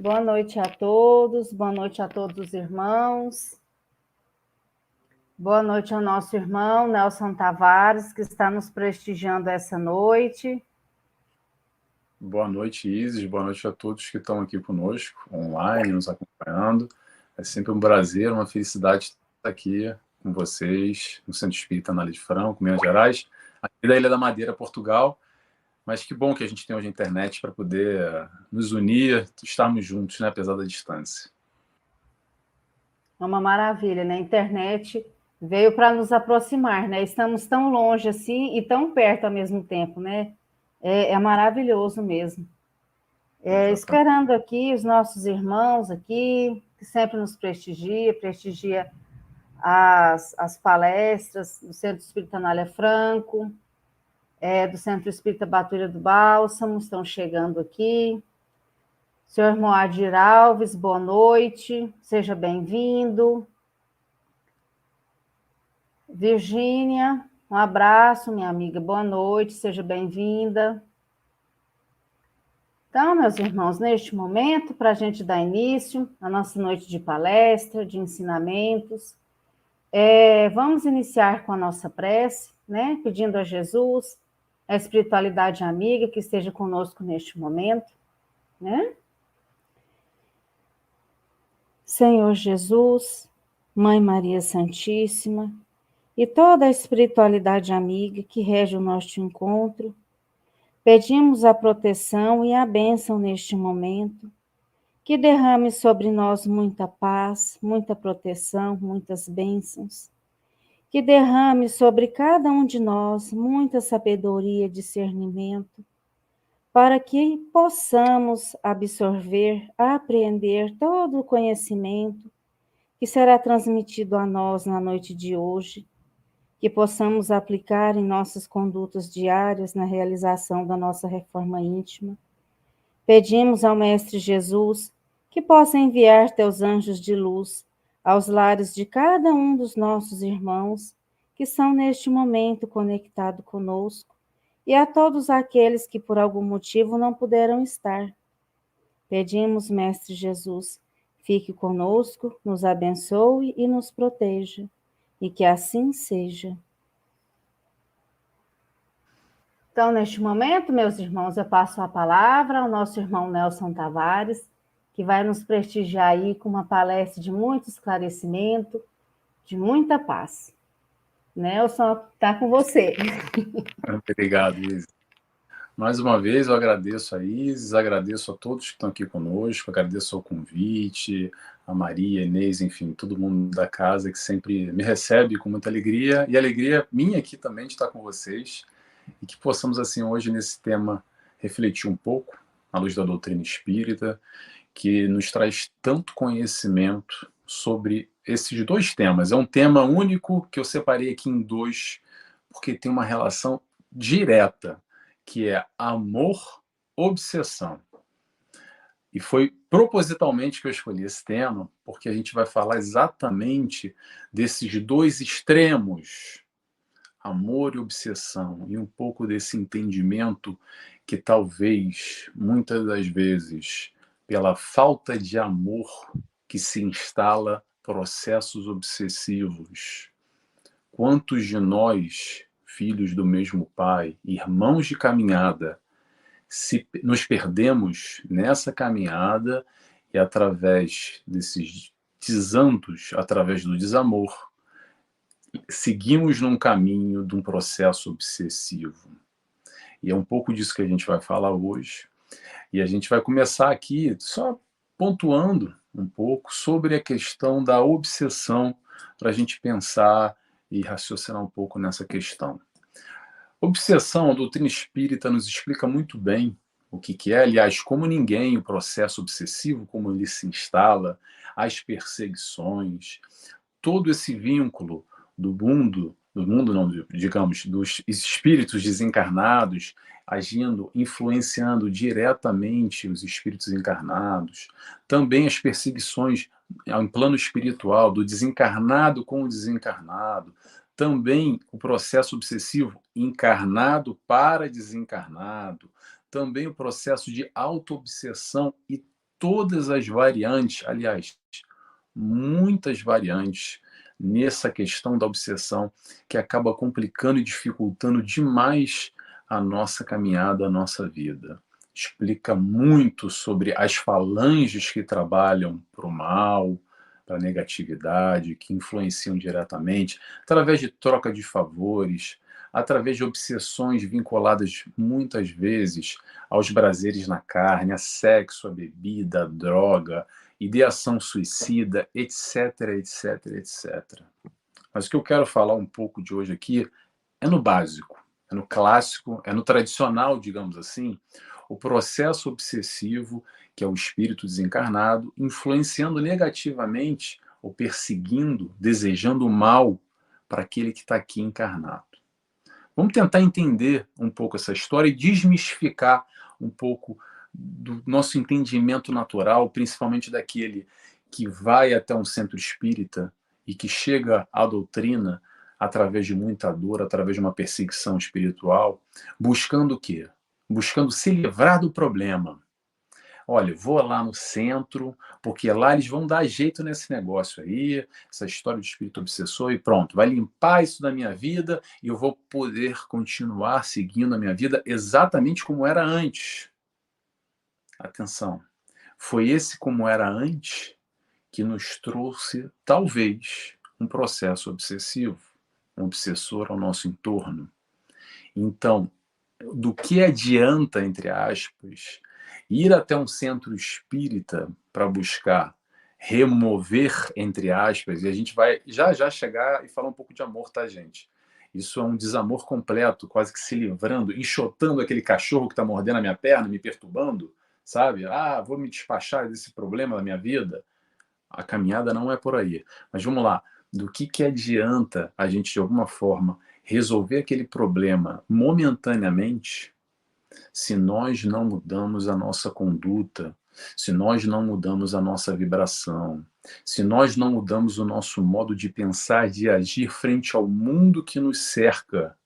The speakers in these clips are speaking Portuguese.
boa noite a todos os irmãos. Boa noite ao nosso irmão Nelson Tavares, que está nos prestigiando essa noite. Boa noite, Isis. Boa noite a todos que estão aqui conosco, online, nos acompanhando. É sempre um prazer, uma felicidade estar aqui com vocês, no Centro Espírita Anália de Franco, Minas Gerais, aqui da Ilha da Madeira, Portugal. Mas que bom que a gente tem hoje a internet para poder nos unir, estarmos juntos, né, apesar da distância. É uma maravilha, né? A internet veio para nos aproximar, né? Estamos tão longe assim e tão perto ao mesmo tempo, né? É maravilhoso mesmo. Esperando aqui os nossos irmãos aqui, que sempre nos prestigia as palestras do Centro Espírita Anália Franco, do Centro Espírita Batuira do Bálsamo, estão chegando aqui. Senhor Moadir Alves, boa noite, seja bem-vindo. Virgínia, um abraço, minha amiga, boa noite, seja bem-vinda. Então, meus irmãos, neste momento, para a gente dar início à nossa noite de palestra, de ensinamentos, vamos iniciar com a nossa prece, né? Pedindo a Jesus, a espiritualidade amiga, que esteja conosco neste momento, né? Senhor Jesus, Mãe Maria Santíssima, e toda a espiritualidade amiga que rege o nosso encontro, pedimos a proteção e a bênção neste momento, que derrame sobre nós muita paz, muita proteção, muitas bênçãos, que derrame sobre cada um de nós muita sabedoria e discernimento, para que possamos absorver, apreender todo o conhecimento que será transmitido a nós na noite de hoje, que possamos aplicar em nossas condutas diárias na realização da nossa reforma íntima. Pedimos ao Mestre Jesus que possa enviar teus anjos de luz aos lares de cada um dos nossos irmãos que são neste momento conectados conosco e a todos aqueles que por algum motivo não puderam estar. Pedimos, Mestre Jesus, fique conosco, nos abençoe e nos proteja, e que assim seja. Então, neste momento, meus irmãos, eu passo a palavra ao nosso irmão Nelson Tavares, que vai nos prestigiar aí com uma palestra de muito esclarecimento, de muita paz. Nelson, está com você. Obrigado, Isis. Mais uma vez, eu agradeço a Isis, agradeço a todos que estão aqui conosco, agradeço ao convite, a Maria, a Inês, enfim, todo mundo da casa que sempre me recebe com muita alegria, e alegria minha aqui também de estar com vocês, e que possamos, assim, hoje nesse tema, refletir um pouco, à luz da doutrina espírita, que nos traz tanto conhecimento sobre esses dois temas. É um tema único que eu separei aqui em dois, porque tem uma relação direta, que é amor-obsessão. E foi propositalmente que eu escolhi esse tema, porque a gente vai falar exatamente desses dois extremos, amor e obsessão, e um pouco desse entendimento que talvez, muitas das vezes, pela falta de amor que se instala processos obsessivos. Quantos de nós, filhos do mesmo pai, irmãos de caminhada, se nos perdemos nessa caminhada e através desses desantos, através do desamor, seguimos num caminho de um processo obsessivo. E é um pouco disso que a gente vai falar hoje. E a gente vai começar aqui só pontuando um pouco sobre a questão da obsessão, para a gente pensar e raciocinar um pouco nessa questão. Obsessão, a doutrina espírita nos explica muito bem o que é, aliás, como ninguém, o processo obsessivo, como ele se instala, as perseguições, todo esse vínculo do mundo não, digamos, dos espíritos desencarnados agindo, influenciando diretamente os espíritos encarnados, também as perseguições em plano espiritual, do desencarnado com o desencarnado, também o processo obsessivo encarnado para desencarnado, também o processo de auto-obsessão e todas as variantes, aliás, muitas variantes nessa questão da obsessão que acaba complicando e dificultando demais a nossa caminhada, a nossa vida. Explica muito sobre as falanges que trabalham para o mal, para a negatividade, que influenciam diretamente, através de troca de favores, através de obsessões vinculadas muitas vezes aos prazeres na carne, a sexo, a bebida, a droga, ideação suicida, etc, etc, etc. Mas o que eu quero falar um pouco de hoje aqui é no básico, é no clássico, é no tradicional, digamos assim, o processo obsessivo, que é o espírito desencarnado, influenciando negativamente ou perseguindo, desejando o mal para aquele que está aqui encarnado. Vamos tentar entender um pouco essa história e desmistificar um pouco do nosso entendimento natural, principalmente daquele que vai até um centro espírita e que chega à doutrina através de muita dor, através de uma perseguição espiritual, buscando o quê? Buscando se livrar do problema. Olha, vou lá no centro, porque lá eles vão dar jeito nesse negócio aí, essa história de espírito obsessor, e pronto, vai limpar isso da minha vida e eu vou poder continuar seguindo a minha vida exatamente como era antes. Atenção, foi esse como era antes que nos trouxe, talvez, um processo obsessivo, um obsessor ao nosso entorno. Então, do que adianta, entre aspas, ir até um centro espírita para buscar remover, entre aspas, e a gente vai já já chegar e falar um pouco de amor, tá, gente? Isso é um desamor completo, quase que se livrando, enxotando aquele cachorro que está mordendo a minha perna, me perturbando, sabe? Ah, vou me despachar desse problema da minha vida. A caminhada não é por aí. Mas vamos lá, do que adianta a gente, de alguma forma, resolver aquele problema momentaneamente se nós não mudamos a nossa conduta, se nós não mudamos a nossa vibração, se nós não mudamos o nosso modo de pensar, de agir frente ao mundo que nos cerca,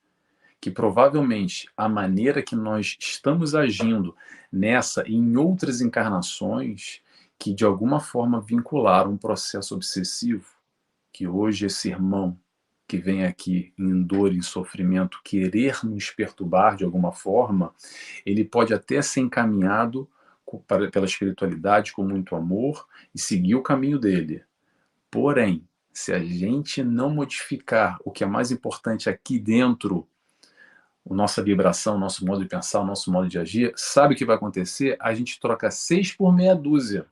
que provavelmente a maneira que nós estamos agindo nessa e em outras encarnações que de alguma forma vincularam um processo obsessivo, que hoje esse irmão que vem aqui em dor e em sofrimento querer nos perturbar de alguma forma, ele pode até ser encaminhado pela espiritualidade com muito amor e seguir o caminho dele. Porém, se a gente não modificar o que é mais importante aqui dentro, a nossa vibração, o nosso modo de pensar, o nosso modo de agir, sabe o que vai acontecer? A gente troca 6 por meia dúzia.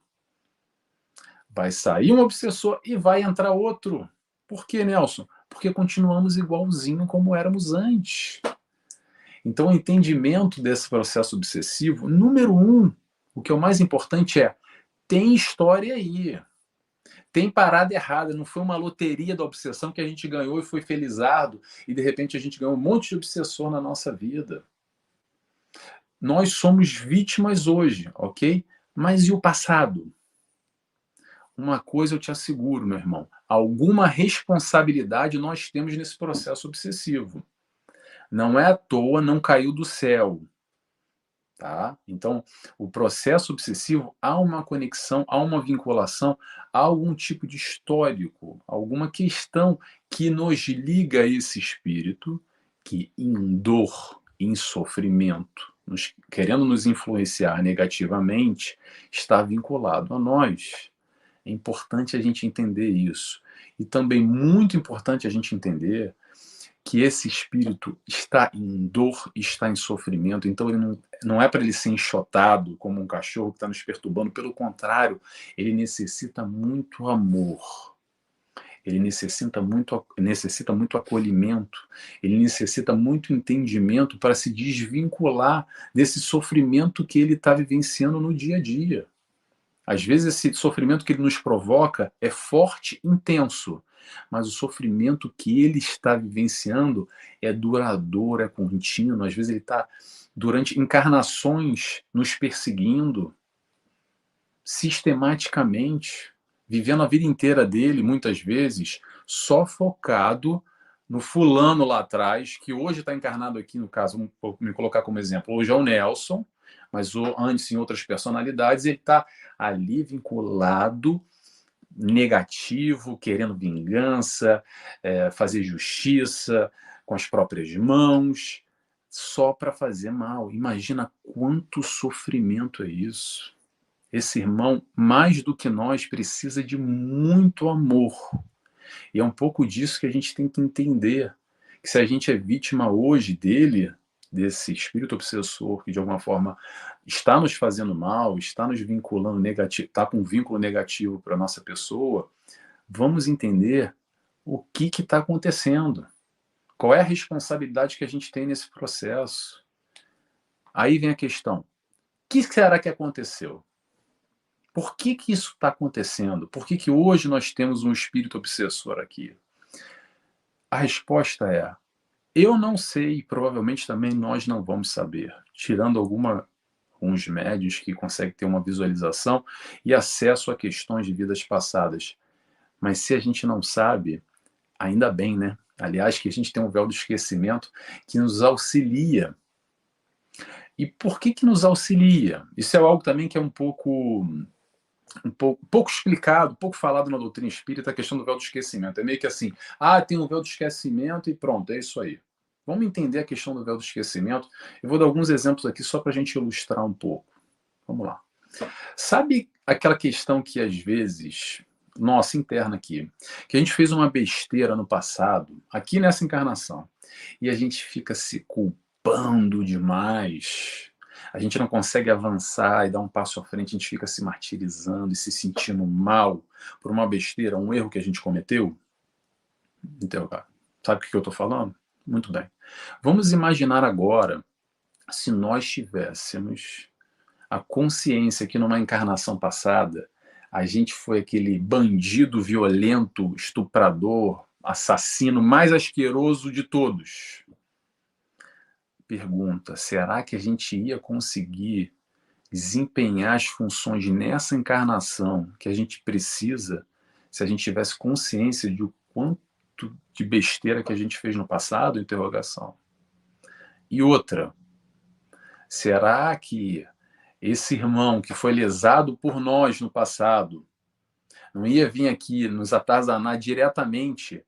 Vai sair um obsessor e vai entrar outro. Por quê, Nelson? Porque continuamos igualzinho como éramos antes. Então, o entendimento desse processo obsessivo, número 1, o que é o mais importante é, tem história aí. Tem parada errada, não foi uma loteria da obsessão que a gente ganhou e foi felizardo e de repente a gente ganhou um monte de obsessor na nossa vida. Nós somos vítimas hoje, ok? Mas e o passado? Uma coisa eu te asseguro, meu irmão, alguma responsabilidade nós temos nesse processo obsessivo. Não é à toa, não caiu do céu. Tá? Então, o processo obsessivo, há uma conexão, há uma vinculação, há algum tipo de histórico, alguma questão que nos liga a esse espírito que, em dor, em sofrimento, querendo nos influenciar negativamente, está vinculado a nós. É importante a gente entender isso. E também muito importante a gente entender que esse espírito está em dor, está em sofrimento, então ele não é para ele ser enxotado como um cachorro que está nos perturbando, pelo contrário, ele necessita muito amor, ele necessita muito acolhimento, ele necessita muito entendimento para se desvincular desse sofrimento que ele está vivenciando no dia a dia. Às vezes esse sofrimento que ele nos provoca é forte, intenso, mas o sofrimento que ele está vivenciando é duradouro, é contínuo. Às vezes ele está, durante encarnações, nos perseguindo sistematicamente, vivendo a vida inteira dele, muitas vezes, só focado no fulano lá atrás, que hoje está encarnado aqui, no caso, vou me colocar como exemplo, hoje é o Nelson, mas antes em outras personalidades, ele está ali vinculado, negativo, querendo vingança, fazer justiça com as próprias mãos, só para fazer mal. Imagina quanto sofrimento é isso. Esse irmão, mais do que nós, precisa de muito amor. E é um pouco disso que a gente tem que entender. Que se a gente é vítima hoje dele, desse espírito obsessor que de alguma forma está nos fazendo mal, está nos vinculando negativo, está com um vínculo negativo para a nossa pessoa, vamos entender o que está acontecendo. Qual é a responsabilidade que a gente tem nesse processo? Aí vem a questão: o que será que aconteceu? Por que isso está acontecendo? Por que hoje nós temos um espírito obsessor aqui? A resposta é: eu não sei, e provavelmente também nós não vamos saber, tirando alguns médios que conseguem ter uma visualização e acesso a questões de vidas passadas. Mas se a gente não sabe, ainda bem, né? Aliás, que a gente tem um véu do esquecimento que nos auxilia. E por que nos auxilia? Isso é algo também que é um pouco explicado, pouco falado na doutrina espírita, a questão do véu do esquecimento. É meio que assim, tem um véu do esquecimento e pronto, é isso aí. Vamos entender a questão do véu do esquecimento. Eu vou dar alguns exemplos aqui só para a gente ilustrar um pouco. Vamos lá. Sabe aquela questão que às vezes, nossa, interna aqui, que a gente fez uma besteira no passado, aqui nessa encarnação, e a gente fica se culpando demais, a gente não consegue avançar e dar um passo à frente, a gente fica se martirizando e se sentindo mal por uma besteira, um erro que a gente cometeu? Então, sabe o que eu estou falando? Muito bem. Vamos imaginar agora se nós tivéssemos a consciência que numa encarnação passada a gente foi aquele bandido violento, estuprador, assassino mais asqueroso de todos. Pergunta: será que a gente ia conseguir desempenhar as funções nessa encarnação que a gente precisa se a gente tivesse consciência de o quanto de besteira que a gente fez no passado? Interrogação. E outra: será que esse irmão que foi lesado por nós no passado não ia vir aqui nos atazanar diretamente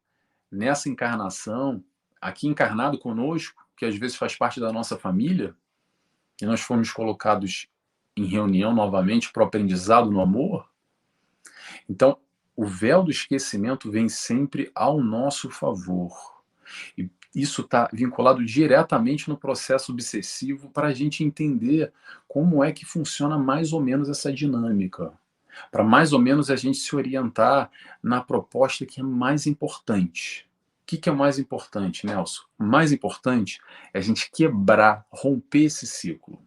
nessa encarnação, aqui encarnado conosco, que às vezes faz parte da nossa família, e nós fomos colocados em reunião novamente para o aprendizado no amor? Então, o véu do esquecimento vem sempre ao nosso favor. E isso está vinculado diretamente no processo obsessivo para a gente entender como é que funciona mais ou menos essa dinâmica. Para mais ou menos a gente se orientar na proposta que é mais importante. O que é o mais importante, Nelson? O mais importante é a gente quebrar, romper esse ciclo.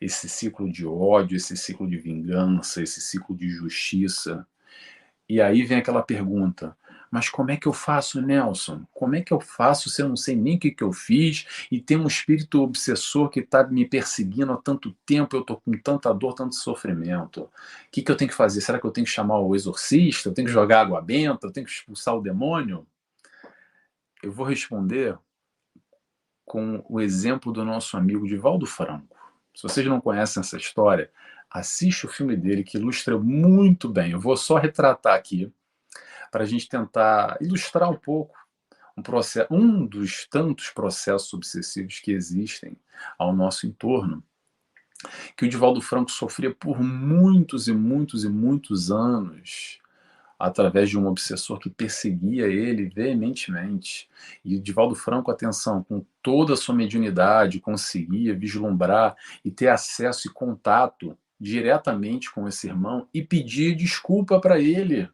Esse ciclo de ódio, esse ciclo de vingança, esse ciclo de justiça. E aí vem aquela pergunta: mas como é que eu faço, Nelson? Como é que eu faço se eu não sei nem o que eu fiz e tem um espírito obsessor que está me perseguindo há tanto tempo, eu estou com tanta dor, tanto sofrimento? O que eu tenho que fazer? Será que eu tenho que chamar o exorcista? Eu tenho que jogar água benta? Eu tenho que expulsar o demônio? Eu vou responder com o exemplo do nosso amigo Divaldo Franco. Se vocês não conhecem essa história, assiste o filme dele, que ilustra muito bem. Eu vou só retratar aqui, para a gente tentar ilustrar um pouco um dos tantos processos obsessivos que existem ao nosso entorno, que o Divaldo Franco sofria por muitos e muitos e muitos anos, através de um obsessor que perseguia ele veementemente. E o Divaldo Franco, atenção, com toda a sua mediunidade, conseguia vislumbrar e ter acesso e contato diretamente com esse irmão e pedir desculpa para ele.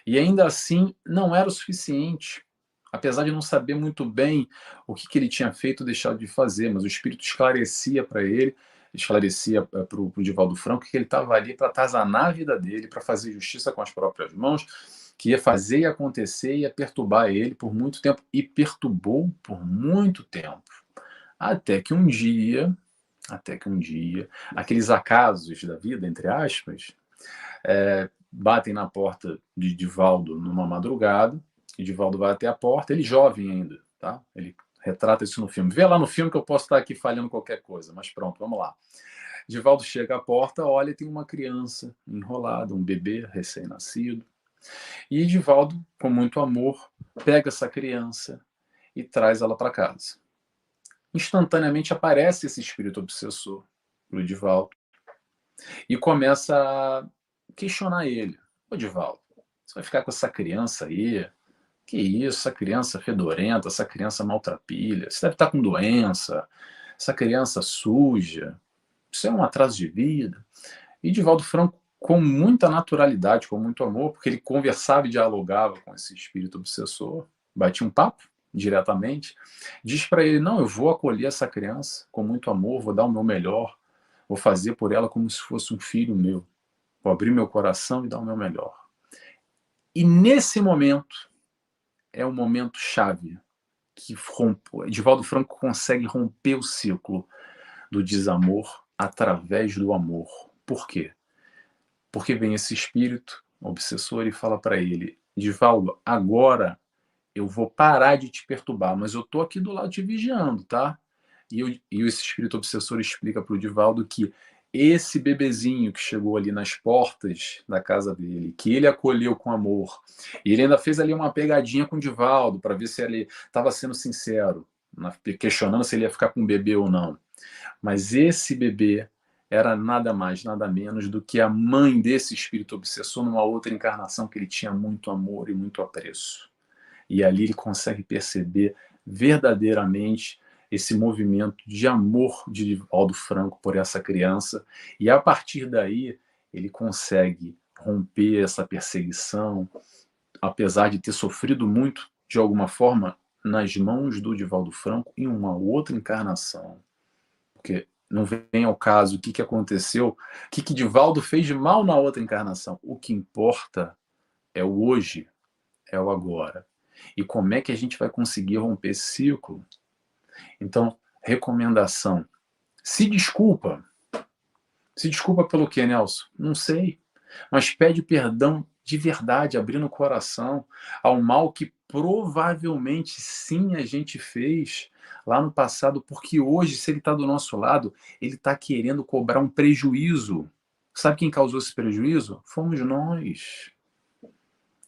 E ainda assim não era o suficiente. Apesar de não saber muito bem o que ele tinha feito ou deixado de fazer, mas o espírito esclarecia para ele, esclarecia para o Divaldo Franco que ele estava ali para atazanar a vida dele, para fazer justiça com as próprias mãos, que ia fazer e acontecer, ia perturbar ele por muito tempo, e perturbou por muito tempo. Até que um dia, aqueles acasos da vida, entre aspas, batem na porta de Divaldo numa madrugada, e Divaldo vai até a porta, ele jovem ainda, tá? Ele retrata isso no filme. Vê lá no filme que eu posso estar aqui falhando qualquer coisa, mas pronto, vamos lá. Divaldo chega à porta, olha e tem uma criança enrolada, um bebê recém-nascido. E Divaldo, com muito amor, pega essa criança e traz ela para casa. Instantaneamente aparece esse espírito obsessor para o Divaldo e começa a questionar ele. Ô Divaldo, você vai ficar com essa criança aí? Que isso, essa criança fedorenta, essa criança maltrapilha, você deve estar com doença, essa criança suja, isso é um atraso de vida. E Divaldo Franco, com muita naturalidade, com muito amor, porque ele conversava e dialogava com esse espírito obsessor, batia um papo diretamente, diz para ele, não, eu vou acolher essa criança com muito amor, vou dar o meu melhor, vou fazer por ela como se fosse um filho meu, vou abrir meu coração e dar o meu melhor. E nesse momento, é um momento chave, que Divaldo Franco consegue romper o ciclo do desamor através do amor. Por quê? Porque vem esse espírito obsessor e fala para ele, Divaldo, agora eu vou parar de te perturbar, mas eu tô aqui do lado te vigiando, tá? E esse espírito obsessor explica para o Divaldo que esse bebezinho que chegou ali nas portas da casa dele, que ele acolheu com amor, e ele ainda fez ali uma pegadinha com o Divaldo para ver se ele estava sendo sincero, questionando se ele ia ficar com o bebê ou não. Mas esse bebê era nada mais, nada menos do que a mãe desse espírito obsessor numa outra encarnação que ele tinha muito amor e muito apreço. E ali ele consegue perceber verdadeiramente esse movimento de amor de Divaldo Franco por essa criança, e a partir daí ele consegue romper essa perseguição, apesar de ter sofrido muito, de alguma forma, nas mãos do Divaldo Franco em uma outra encarnação. Porque não vem ao caso o que aconteceu, o que Divaldo fez de mal na outra encarnação. O que importa é o hoje, é o agora. E como é que a gente vai conseguir romper esse ciclo? Então, recomendação. Se desculpa. Se desculpa pelo quê, Nelson? Não sei. Mas pede perdão de verdade, abrindo o coração ao mal que provavelmente sim a gente fez lá no passado, porque hoje, se ele está do nosso lado, ele está querendo cobrar um prejuízo. Sabe quem causou esse prejuízo? Fomos nós.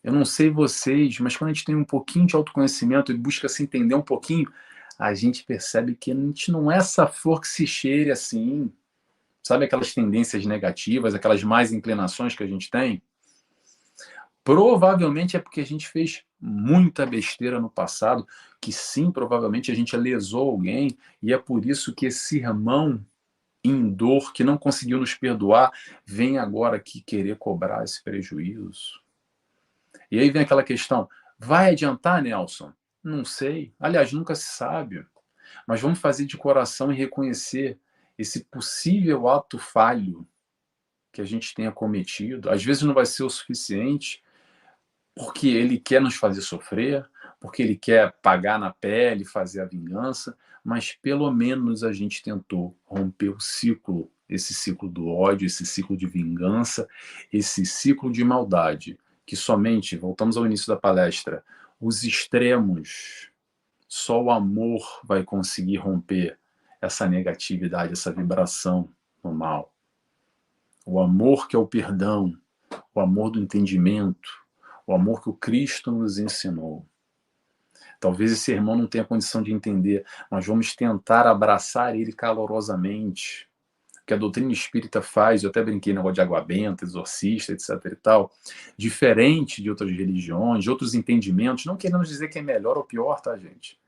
Eu não sei vocês, mas quando a gente tem um pouquinho de autoconhecimento e busca se entender um pouquinho, a gente percebe que a gente não é essa flor que se cheire assim. Sabe aquelas tendências negativas, aquelas más inclinações que a gente tem? Provavelmente é porque a gente fez muita besteira no passado, que sim, provavelmente a gente lesou alguém, e é por isso que esse irmão em dor, que não conseguiu nos perdoar, vem agora aqui querer cobrar esse prejuízo. E aí vem aquela questão, vai adiantar, Nelson? Não sei. Aliás, nunca se sabe. Mas vamos fazer de coração e reconhecer esse possível ato falho que a gente tenha cometido. Às vezes não vai ser o suficiente, porque ele quer nos fazer sofrer, porque ele quer pagar na pele, fazer a vingança, mas pelo menos a gente tentou romper o ciclo, esse ciclo do ódio, esse ciclo de vingança, esse ciclo de maldade, que somente, voltamos ao início da palestra, os extremos, só o amor vai conseguir romper essa negatividade, essa vibração no mal. O amor que é o perdão, o amor do entendimento, o amor que o Cristo nos ensinou. Talvez esse irmão não tenha condição de entender, mas vamos tentar abraçar ele calorosamente. O que a doutrina espírita faz, eu até brinquei no negócio de água benta, exorcista, etc e tal, diferente de outras religiões, de outros entendimentos, não queremos dizer que é melhor ou pior, tá, gente?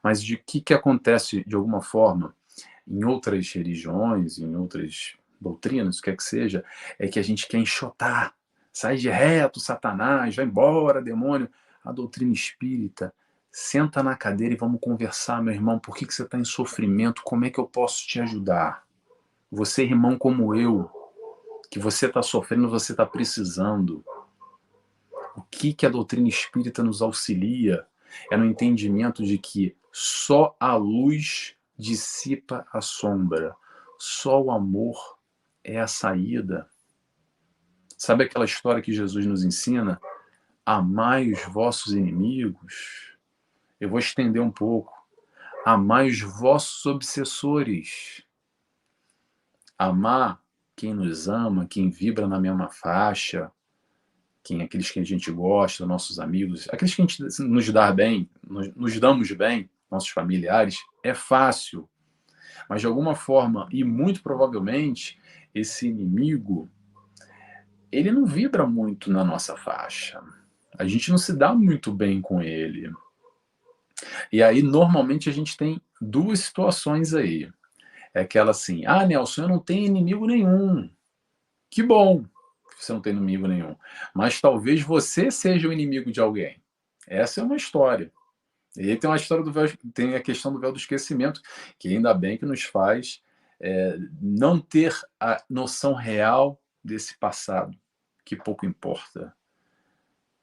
Mas de que acontece, de alguma forma, em outras religiões, em outras doutrinas, o que é que seja, é que a gente quer enxotar, sai de reto, Satanás, vai embora, demônio. A doutrina espírita, senta na cadeira e vamos conversar, meu irmão, por que você está em sofrimento, como é que eu posso te ajudar? Você, irmão como eu, que você está sofrendo, você está precisando. O que a doutrina espírita nos auxilia é no entendimento de que só a luz dissipa a sombra, só o amor é a saída. Sabe aquela história que Jesus nos ensina? Amai os vossos inimigos. Eu vou estender um pouco. Amai os vossos obsessores. Amar quem nos ama, quem vibra na mesma faixa, aqueles que a gente gosta, nossos amigos, aqueles que a gente nos dá bem, nos damos bem, nossos familiares, é fácil. Mas de alguma forma, e muito provavelmente, esse inimigo, ele não vibra muito na nossa faixa. A gente não se dá muito bem com ele. E aí, normalmente, a gente tem duas situações aí. É aquela assim, Nelson, eu não tenho inimigo nenhum. Que bom que você não tem inimigo nenhum. Mas talvez você seja o inimigo de alguém. Essa é uma história. E aí tem uma história do véu, tem a questão do véu do esquecimento, que ainda bem que nos faz não ter a noção real desse passado, que pouco importa.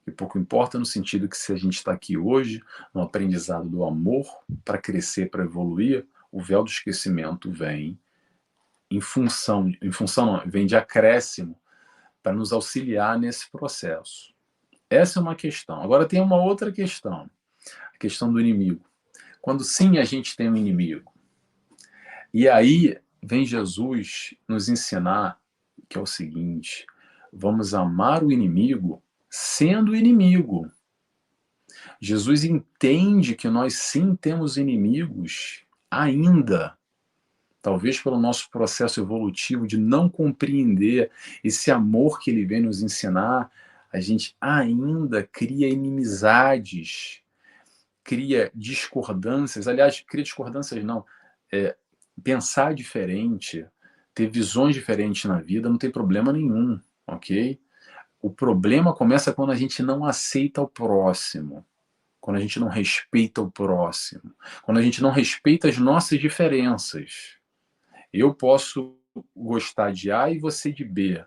Que pouco importa no sentido que se a gente está aqui hoje, no aprendizado do amor, para crescer, para evoluir, o véu do esquecimento vem não, vem de acréscimo para nos auxiliar nesse processo. Essa é uma questão. Agora tem uma outra questão, a questão do inimigo. Quando sim a gente tem um inimigo. E aí vem Jesus nos ensinar que é o seguinte: vamos amar o inimigo sendo inimigo. Jesus entende que nós sim temos inimigos ainda. Talvez pelo nosso processo evolutivo de não compreender esse amor que ele vem nos ensinar, a gente ainda cria inimizades, cria discordâncias. Aliás, cria discordâncias não. Pensar diferente, ter visões diferentes na vida não tem problema nenhum, ok? O problema começa quando a gente não aceita o próximo, quando a gente não respeita o próximo, quando a gente não respeita as nossas diferenças. Eu posso gostar de A e você de B.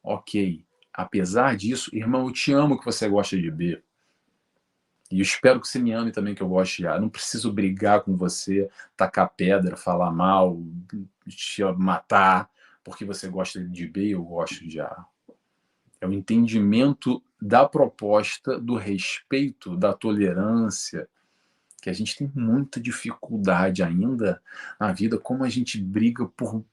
Ok. Apesar disso, irmão, eu te amo que você gosta de B. E eu espero que você me ame também que eu goste de A. Eu não preciso brigar com você, tacar pedra, falar mal, te matar, porque você gosta de B e eu gosto de A. É o entendimento da proposta, do respeito, da tolerância, que a gente tem muita dificuldade ainda na vida, como a gente briga por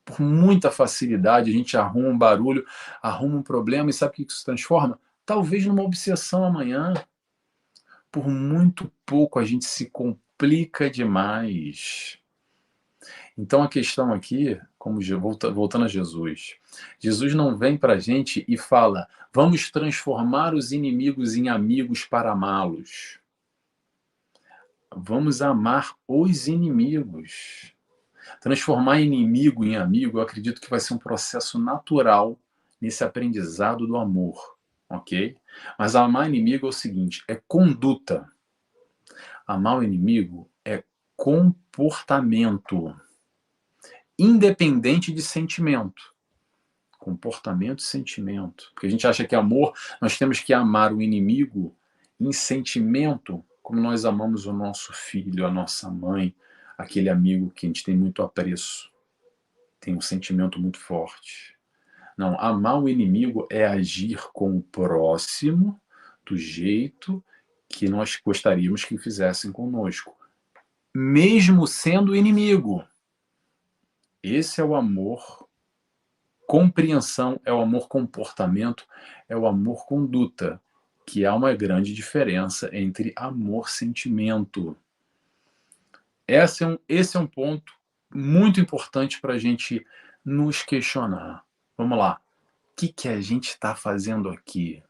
por muita facilidade, a gente arruma um barulho, arruma um problema, e sabe o que isso transforma? Talvez numa obsessão amanhã. Por muito pouco a gente se complica demais. Então a questão aqui, como voltando a Jesus, Jesus não vem para a gente e fala, vamos transformar os inimigos em amigos para amá-los. Vamos amar os inimigos. Transformar inimigo em amigo, eu acredito que vai ser um processo natural nesse aprendizado do amor, ok? Mas amar inimigo é o seguinte, é conduta. Amar o inimigo é comportamento, independente de sentimento. Comportamento e sentimento. Porque a gente acha que amor, nós temos que amar o inimigo em sentimento, como nós amamos o nosso filho, a nossa mãe, aquele amigo que a gente tem muito apreço, tem um sentimento muito forte. Não, amar o inimigo é agir com o próximo do jeito que nós gostaríamos que fizessem conosco, mesmo sendo inimigo. Esse é o amor compreensão, é o amor comportamento, é o amor conduta, que há uma grande diferença entre amor sentimento. Esse é um ponto muito importante para a gente nos questionar. Vamos lá. O que a gente está fazendo aqui?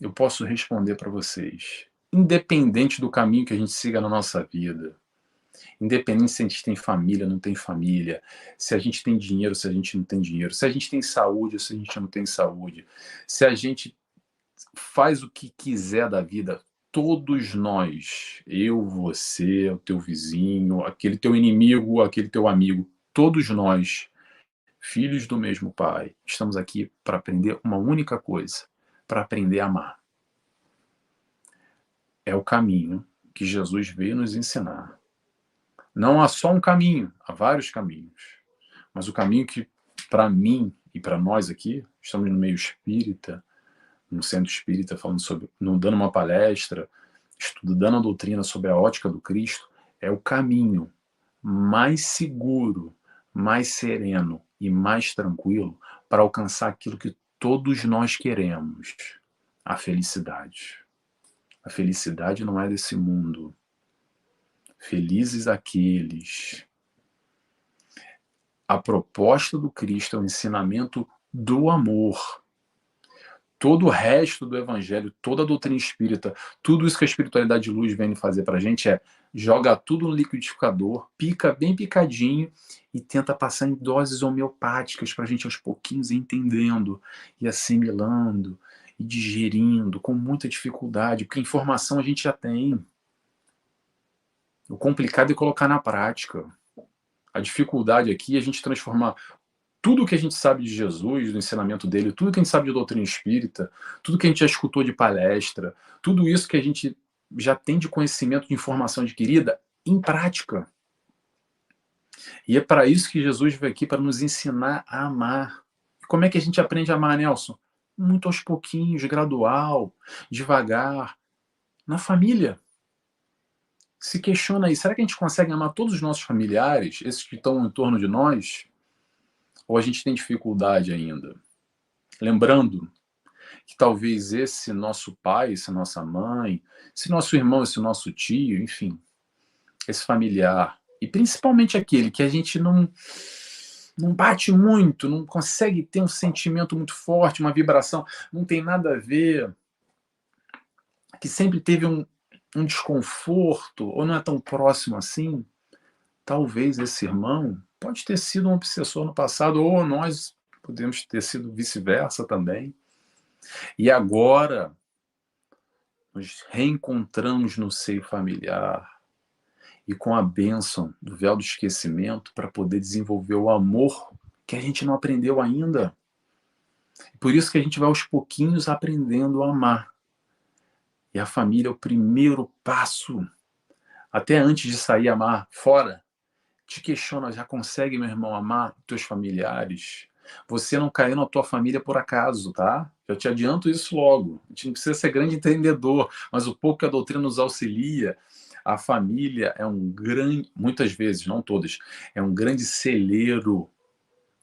Eu posso responder para vocês. Independente do caminho que a gente siga na nossa vida, independente se a gente tem família, não tem família, se a gente tem dinheiro, se a gente não tem dinheiro, se a gente tem saúde, se a gente não tem saúde, se a gente faz o que quiser da vida, todos nós, eu, você, o teu vizinho, aquele teu inimigo, aquele teu amigo, todos nós, filhos do mesmo Pai, estamos aqui para aprender uma única coisa, para aprender a amar. É o caminho que Jesus veio nos ensinar. Não há só um caminho, há vários caminhos. Mas o caminho que, para mim e para nós aqui, estamos no meio espírita, no centro espírita, falando sobre, dando uma palestra, estudando a doutrina sobre a ótica do Cristo, é o caminho mais seguro, mais sereno e mais tranquilo para alcançar aquilo que todos nós queremos, a felicidade. A felicidade não é desse mundo. Felizes aqueles. A proposta do Cristo é o ensinamento do amor. Todo o resto do evangelho, toda a doutrina espírita, tudo isso que a espiritualidade de luz vem fazer para a gente é joga tudo no liquidificador, pica bem picadinho e tenta passar em doses homeopáticas para a gente aos pouquinhos ir entendendo e assimilando e digerindo com muita dificuldade, porque informação a gente já tem. O complicado é colocar na prática. A dificuldade aqui é a gente transformar tudo que a gente sabe de Jesus, do ensinamento dele, tudo que a gente sabe de doutrina espírita, tudo que a gente já escutou de palestra, tudo isso que a gente já tem de conhecimento, de informação adquirida, em prática. E é para isso que Jesus veio aqui, para nos ensinar a amar. E como é que a gente aprende a amar, Nelson? Muito aos pouquinhos, gradual, devagar, na família. Se questiona aí, será que a gente consegue amar todos os nossos familiares, esses que estão em torno de nós? Ou a gente tem dificuldade ainda? Lembrando que talvez esse nosso pai, essa nossa mãe, esse nosso irmão, esse nosso tio, enfim, esse familiar, e principalmente aquele que a gente não bate muito, não consegue ter um sentimento muito forte, uma vibração, não tem nada a ver, que sempre teve um desconforto, ou não é tão próximo assim, talvez esse irmão pode ter sido um obsessor no passado, ou nós podemos ter sido vice-versa também. E agora nos reencontramos no seio familiar e com a bênção do véu do esquecimento para poder desenvolver o amor que a gente não aprendeu ainda. Por isso que a gente vai aos pouquinhos aprendendo a amar. E a família é o primeiro passo. Até antes de sair a amar fora, te questiona, já consegue, meu irmão, amar teus familiares? Você não caiu na tua família por acaso, tá? Eu te adianto isso logo. A gente não precisa ser grande entendedor, mas o pouco que a doutrina nos auxilia, a família é um grande, muitas vezes, não todas, é um grande celeiro,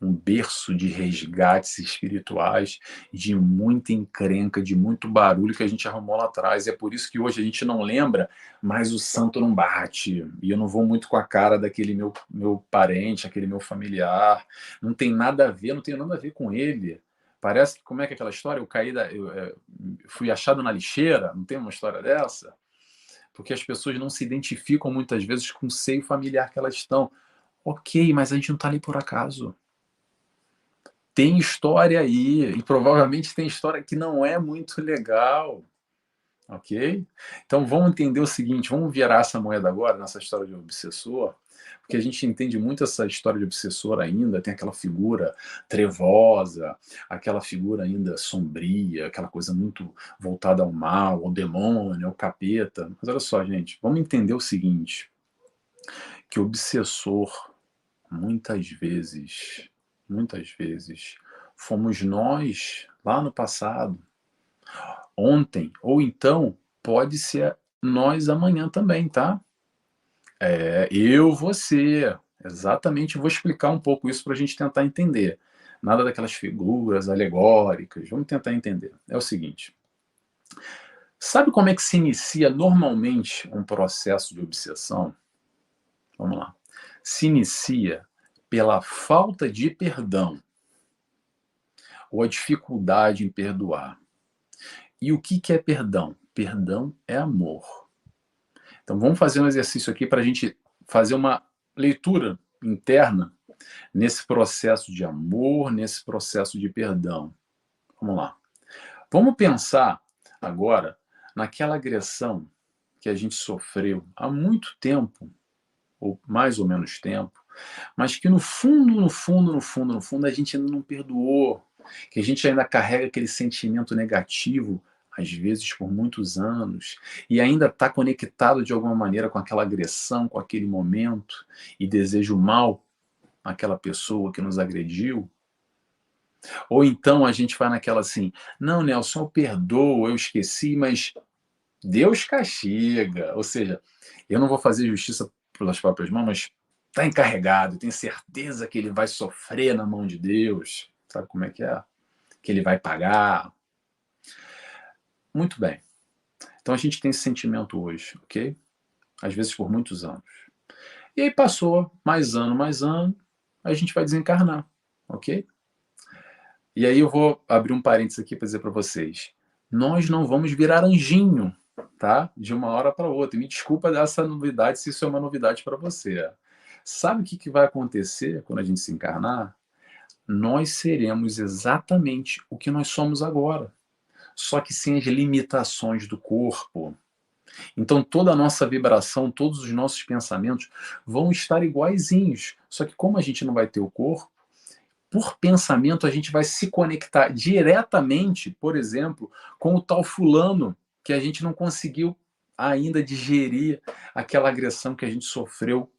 um berço de resgates espirituais, de muita encrenca, de muito barulho que a gente arrumou lá atrás. E é por isso que hoje a gente não lembra, mas o santo não bate. E eu não vou muito com a cara daquele meu parente, aquele meu familiar. Não tem nada a ver, não tem nada a ver com ele. Parece que, como é que é aquela história? Eu fui achado na lixeira, não tem uma história dessa? Porque as pessoas não se identificam muitas vezes com o seio familiar que elas estão. Ok, mas a gente não está ali por acaso. Tem história aí, e provavelmente tem história que não é muito legal, ok? Então vamos entender o seguinte, vamos virar essa moeda agora nessa história de obsessor, porque a gente entende muito essa história de obsessor ainda, tem aquela figura trevosa, aquela figura ainda sombria, aquela coisa muito voltada ao mal, ao demônio, ao capeta. Mas olha só, gente, vamos entender o seguinte, que o obsessor, muitas vezes, fomos nós lá no passado, ontem, ou então pode ser nós amanhã também, tá? Eu, você, exatamente, vou explicar um pouco isso para a gente tentar entender. Nada daquelas figuras alegóricas, vamos tentar entender. É o seguinte, sabe como é que se inicia normalmente um processo de obsessão? Vamos lá. Se inicia pela falta de perdão ou a dificuldade em perdoar. E o que é perdão? Perdão é amor. Então vamos fazer um exercício aqui para a gente fazer uma leitura interna nesse processo de amor, nesse processo de perdão. Vamos lá. Vamos pensar agora naquela agressão que a gente sofreu há muito tempo, ou mais ou menos tempo, mas que no fundo, a gente ainda não perdoou, que a gente ainda carrega aquele sentimento negativo, às vezes por muitos anos, e ainda está conectado de alguma maneira com aquela agressão, com aquele momento, e deseja o mal àquela pessoa que nos agrediu. Ou então a gente vai naquela assim, não, Nelson, eu perdoo, eu esqueci, mas Deus castiga. Ou seja, eu não vou fazer justiça pelas próprias mãos, mas está encarregado, tenho certeza que ele vai sofrer na mão de Deus. Sabe como é? Que ele vai pagar. Muito bem. Então a gente tem esse sentimento hoje, ok? Às vezes por muitos anos. E aí passou mais ano, a gente vai desencarnar, ok? E aí eu vou abrir um parênteses aqui para dizer para vocês. Nós não vamos virar anjinho, tá? De uma hora para outra. Me desculpa dessa novidade, se isso é uma novidade para você. Sabe o que vai acontecer quando a gente se encarnar? Nós seremos exatamente o que nós somos agora, só que sem as limitações do corpo. Então toda a nossa vibração, todos os nossos pensamentos vão estar iguaizinhos, só que como a gente não vai ter o corpo, por pensamento a gente vai se conectar diretamente, por exemplo, com o tal fulano que a gente não conseguiu ainda digerir aquela agressão que a gente sofreu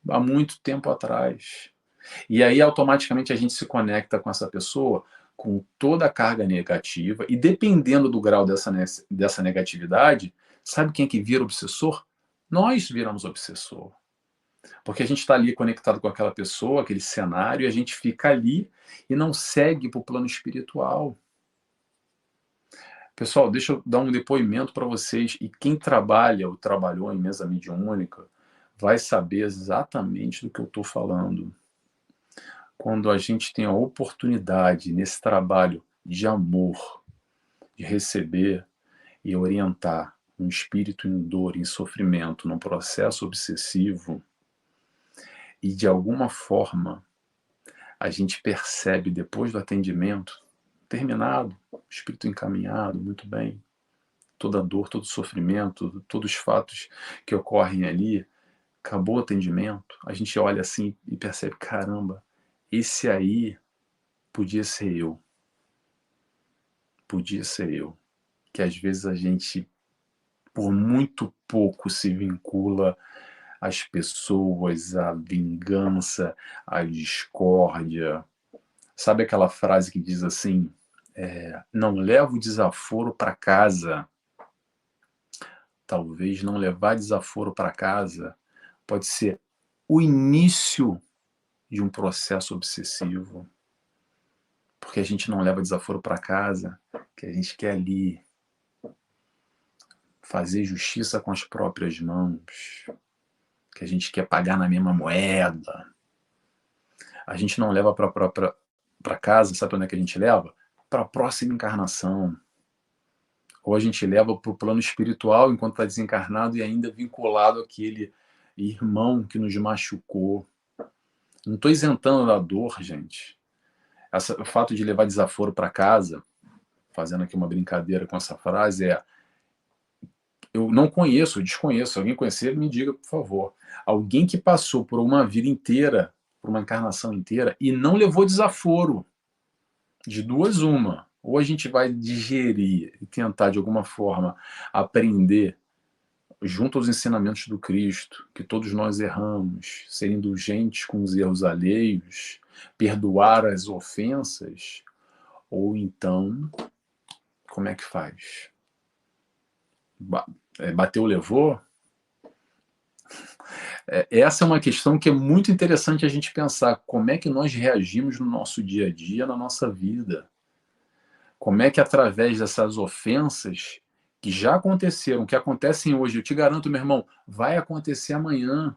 há muito tempo atrás. E aí automaticamente a gente se conecta com essa pessoa com toda a carga negativa e dependendo do grau dessa negatividade, sabe quem é que vira obsessor? Nós viramos obsessor. Porque a gente está ali conectado com aquela pessoa, aquele cenário, e a gente fica ali e não segue para o plano espiritual. Pessoal, deixa eu dar um depoimento para vocês, e quem trabalha ou trabalhou em mesa mediúnica vai saber exatamente do que eu estou falando. Quando a gente tem a oportunidade nesse trabalho de amor, de receber e orientar um espírito em dor, em sofrimento, num processo obsessivo, e de alguma forma a gente percebe depois do atendimento, terminado, espírito encaminhado, muito bem, toda a dor, todo o sofrimento, todos os fatos que ocorrem ali, acabou o atendimento, a gente olha assim e percebe, caramba, esse aí podia ser eu. Podia ser eu. Que às vezes a gente, por muito pouco, se vincula às pessoas, à vingança, à discórdia. Sabe aquela frase que diz assim, não leva o desaforo para casa. Talvez não levar desaforo para casa pode ser o início de um processo obsessivo. Porque a gente não leva desaforo para casa, que a gente quer ali fazer justiça com as próprias mãos, que a gente quer pagar na mesma moeda. A gente não leva para casa, sabe onde é que a gente leva? Para a próxima encarnação. Ou a gente leva para o plano espiritual enquanto está desencarnado e ainda vinculado àquele irmão que nos machucou. Não estou isentando da dor, gente. O fato de levar desaforo para casa, fazendo aqui uma brincadeira com essa frase, eu não conheço, eu desconheço. Se alguém conhecer, me diga, por favor. Alguém que passou por uma vida inteira, por uma encarnação inteira, e não levou desaforo. De duas, uma. Ou a gente vai digerir e tentar, de alguma forma, aprender junto aos ensinamentos do Cristo, que todos nós erramos, ser indulgentes com os erros alheios, perdoar as ofensas, ou então, como é que faz? Bateu, levou? Essa é uma questão que é muito interessante a gente pensar. Como é que nós reagimos no nosso dia a dia, na nossa vida? Como é que através dessas ofensas que já aconteceram, que acontecem hoje, eu te garanto, meu irmão, vai acontecer amanhã.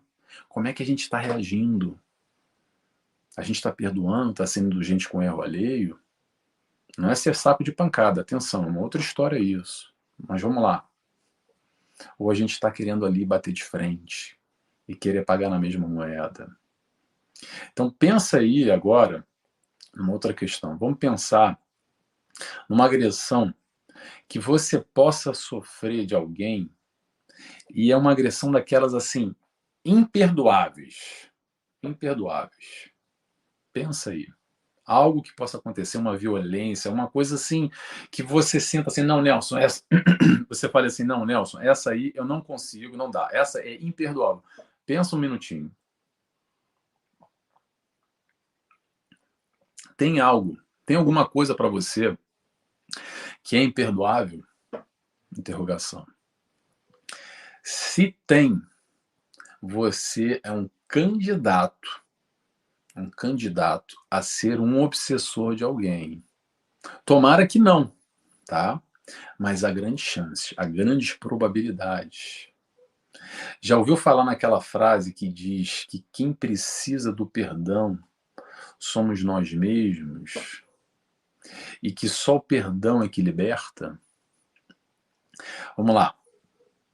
Como é que a gente está reagindo? A gente está perdoando, está sendo indulgente com o erro alheio? Não é ser saco de pancada, atenção, é uma outra história isso. Mas vamos lá. Ou a gente está querendo ali bater de frente e querer pagar na mesma moeda. Então pensa aí agora numa outra questão. Vamos pensar numa agressão que você possa sofrer de alguém e é uma agressão daquelas assim imperdoáveis. Imperdoáveis. Pensa aí. Algo que possa acontecer, uma violência, uma coisa assim que você sinta assim, não, Nelson, essa... você fala assim, não, Nelson, essa aí eu não consigo, não dá. Essa é imperdoável. Pensa um minutinho. Tem alguma coisa para você que é imperdoável? Interrogação. Se tem, você é um candidato a ser um obsessor de alguém. Tomara que não, tá? Mas há grande chance, há grandes probabilidades. Já ouviu falar naquela frase que diz que quem precisa do perdão somos nós mesmos e que só o perdão é que liberta? Vamos lá,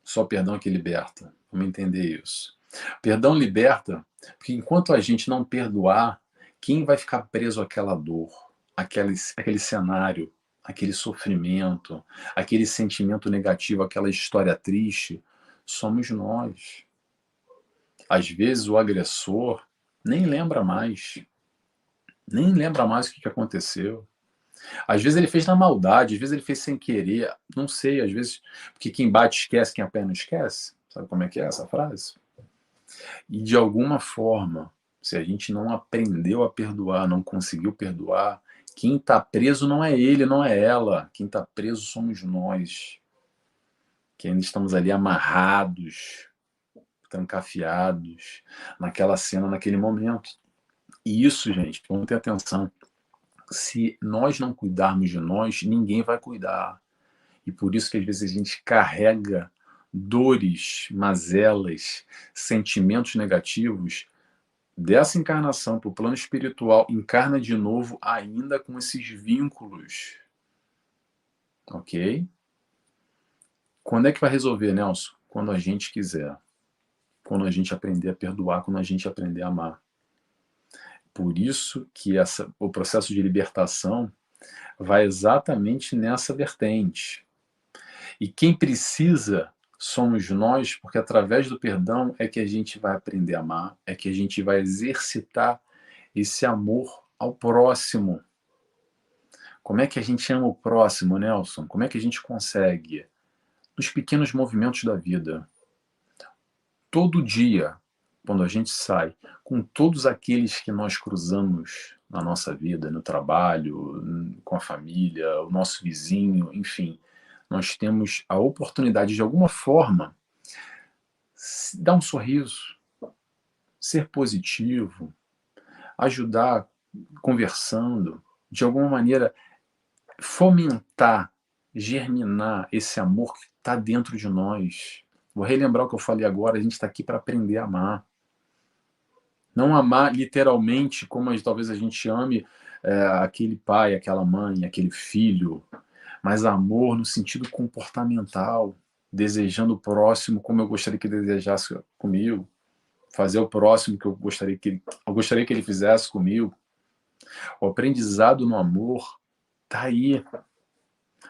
só o perdão é que liberta. Vamos entender isso. Perdão liberta, porque enquanto a gente não perdoar, quem vai ficar preso àquela dor, aquele cenário, aquele sofrimento, aquele sentimento negativo, aquela história triste, somos nós. Às vezes o agressor nem lembra mais, o que aconteceu. Às vezes ele fez na maldade, às vezes ele fez sem querer, não sei, às vezes, porque quem bate esquece, quem apanha não esquece. Sabe como é que é essa frase? E de alguma forma, se a gente não aprendeu a perdoar, não conseguiu perdoar, quem está preso não é ele, não é ela. Quem está preso somos nós, que ainda estamos ali amarrados, trancafiados, naquela cena, naquele momento. E isso, gente, vamos ter atenção. Se nós não cuidarmos de nós, ninguém vai cuidar. E por isso que às vezes a gente carrega dores, mazelas, sentimentos negativos dessa encarnação para o plano espiritual, encarna de novo ainda com esses vínculos. Ok? Quando é que vai resolver, Nelson? Quando a gente quiser. Quando a gente aprender a perdoar, quando a gente aprender a amar. Por isso que o processo de libertação vai exatamente nessa vertente. E quem precisa somos nós, porque através do perdão é que a gente vai aprender a amar, é que a gente vai exercitar esse amor ao próximo. Como é que a gente ama o próximo, Nelson? Como é que a gente consegue? Nos pequenos movimentos da vida. Todo dia, quando a gente sai, com todos aqueles que nós cruzamos na nossa vida, no trabalho, com a família, o nosso vizinho, enfim, nós temos a oportunidade, de alguma forma, dar um sorriso, ser positivo, ajudar conversando, de alguma maneira fomentar, germinar esse amor que está dentro de nós. Vou relembrar o que eu falei agora, a gente está aqui para aprender a amar. Não amar literalmente como talvez a gente ame aquele pai, aquela mãe, aquele filho, mas amor no sentido comportamental, desejando o próximo como eu gostaria que ele desejasse comigo, fazer o próximo que eu gostaria que ele fizesse comigo. O aprendizado no amor está aí.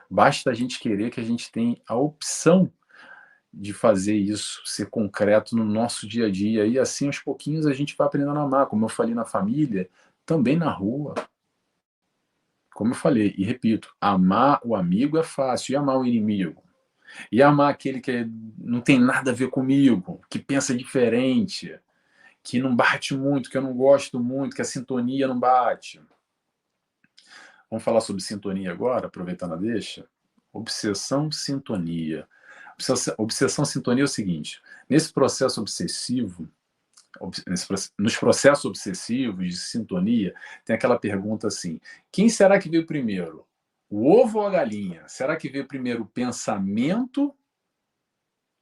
Basta a gente querer, que a gente tem a opção de fazer isso, ser concreto no nosso dia a dia. E assim, aos pouquinhos, a gente vai aprendendo a amar. Como eu falei na família, também na rua. Como eu falei, e repito, amar o amigo é fácil. E amar o inimigo? E amar aquele que não tem nada a ver comigo, que pensa diferente, que não bate muito, que eu não gosto muito, que a sintonia não bate. Vamos falar sobre sintonia agora, aproveitando a deixa? Obsessão, sintonia. Obsessão, sintonia é o seguinte: nesse processo obsessivo, nos processos obsessivos de sintonia, tem aquela pergunta assim: quem será que veio primeiro? O ovo ou a galinha? Será que veio primeiro o pensamento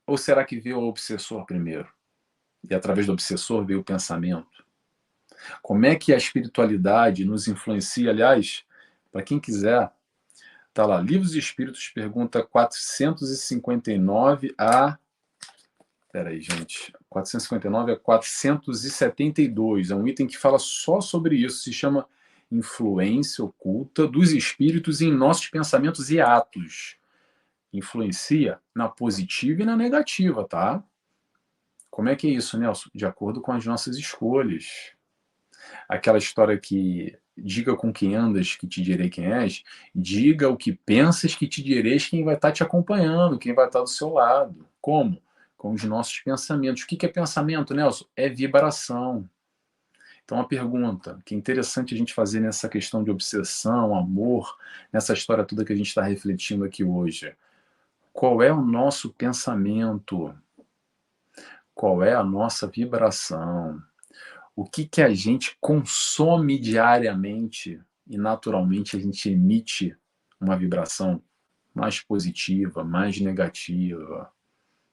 ou será que veio o obsessor primeiro? E através do obsessor veio o pensamento? Como é que a espiritualidade nos influencia? Aliás, para quem quiser, tá lá, Livros e Espíritos, pergunta 459 a... Peraí, gente. 459 a 472. É um item que fala só sobre isso. Se chama Influência Oculta dos Espíritos em Nossos Pensamentos e Atos. Influencia na positiva e na negativa, tá? Como é que é isso, Nelson? De acordo com as nossas escolhas. Aquela história que diga com quem andas que te direi quem és, diga o que pensas que te direis quem vai estar te acompanhando, quem vai estar do seu lado. Como? Com os nossos pensamentos. O que é pensamento, Nelson? É vibração. Então a pergunta que é interessante a gente fazer nessa questão de obsessão, amor, nessa história toda que a gente está refletindo aqui hoje. Qual é o nosso pensamento? qual é a nossa vibração. O que a gente consome diariamente e naturalmente a gente emite uma vibração mais positiva, mais negativa,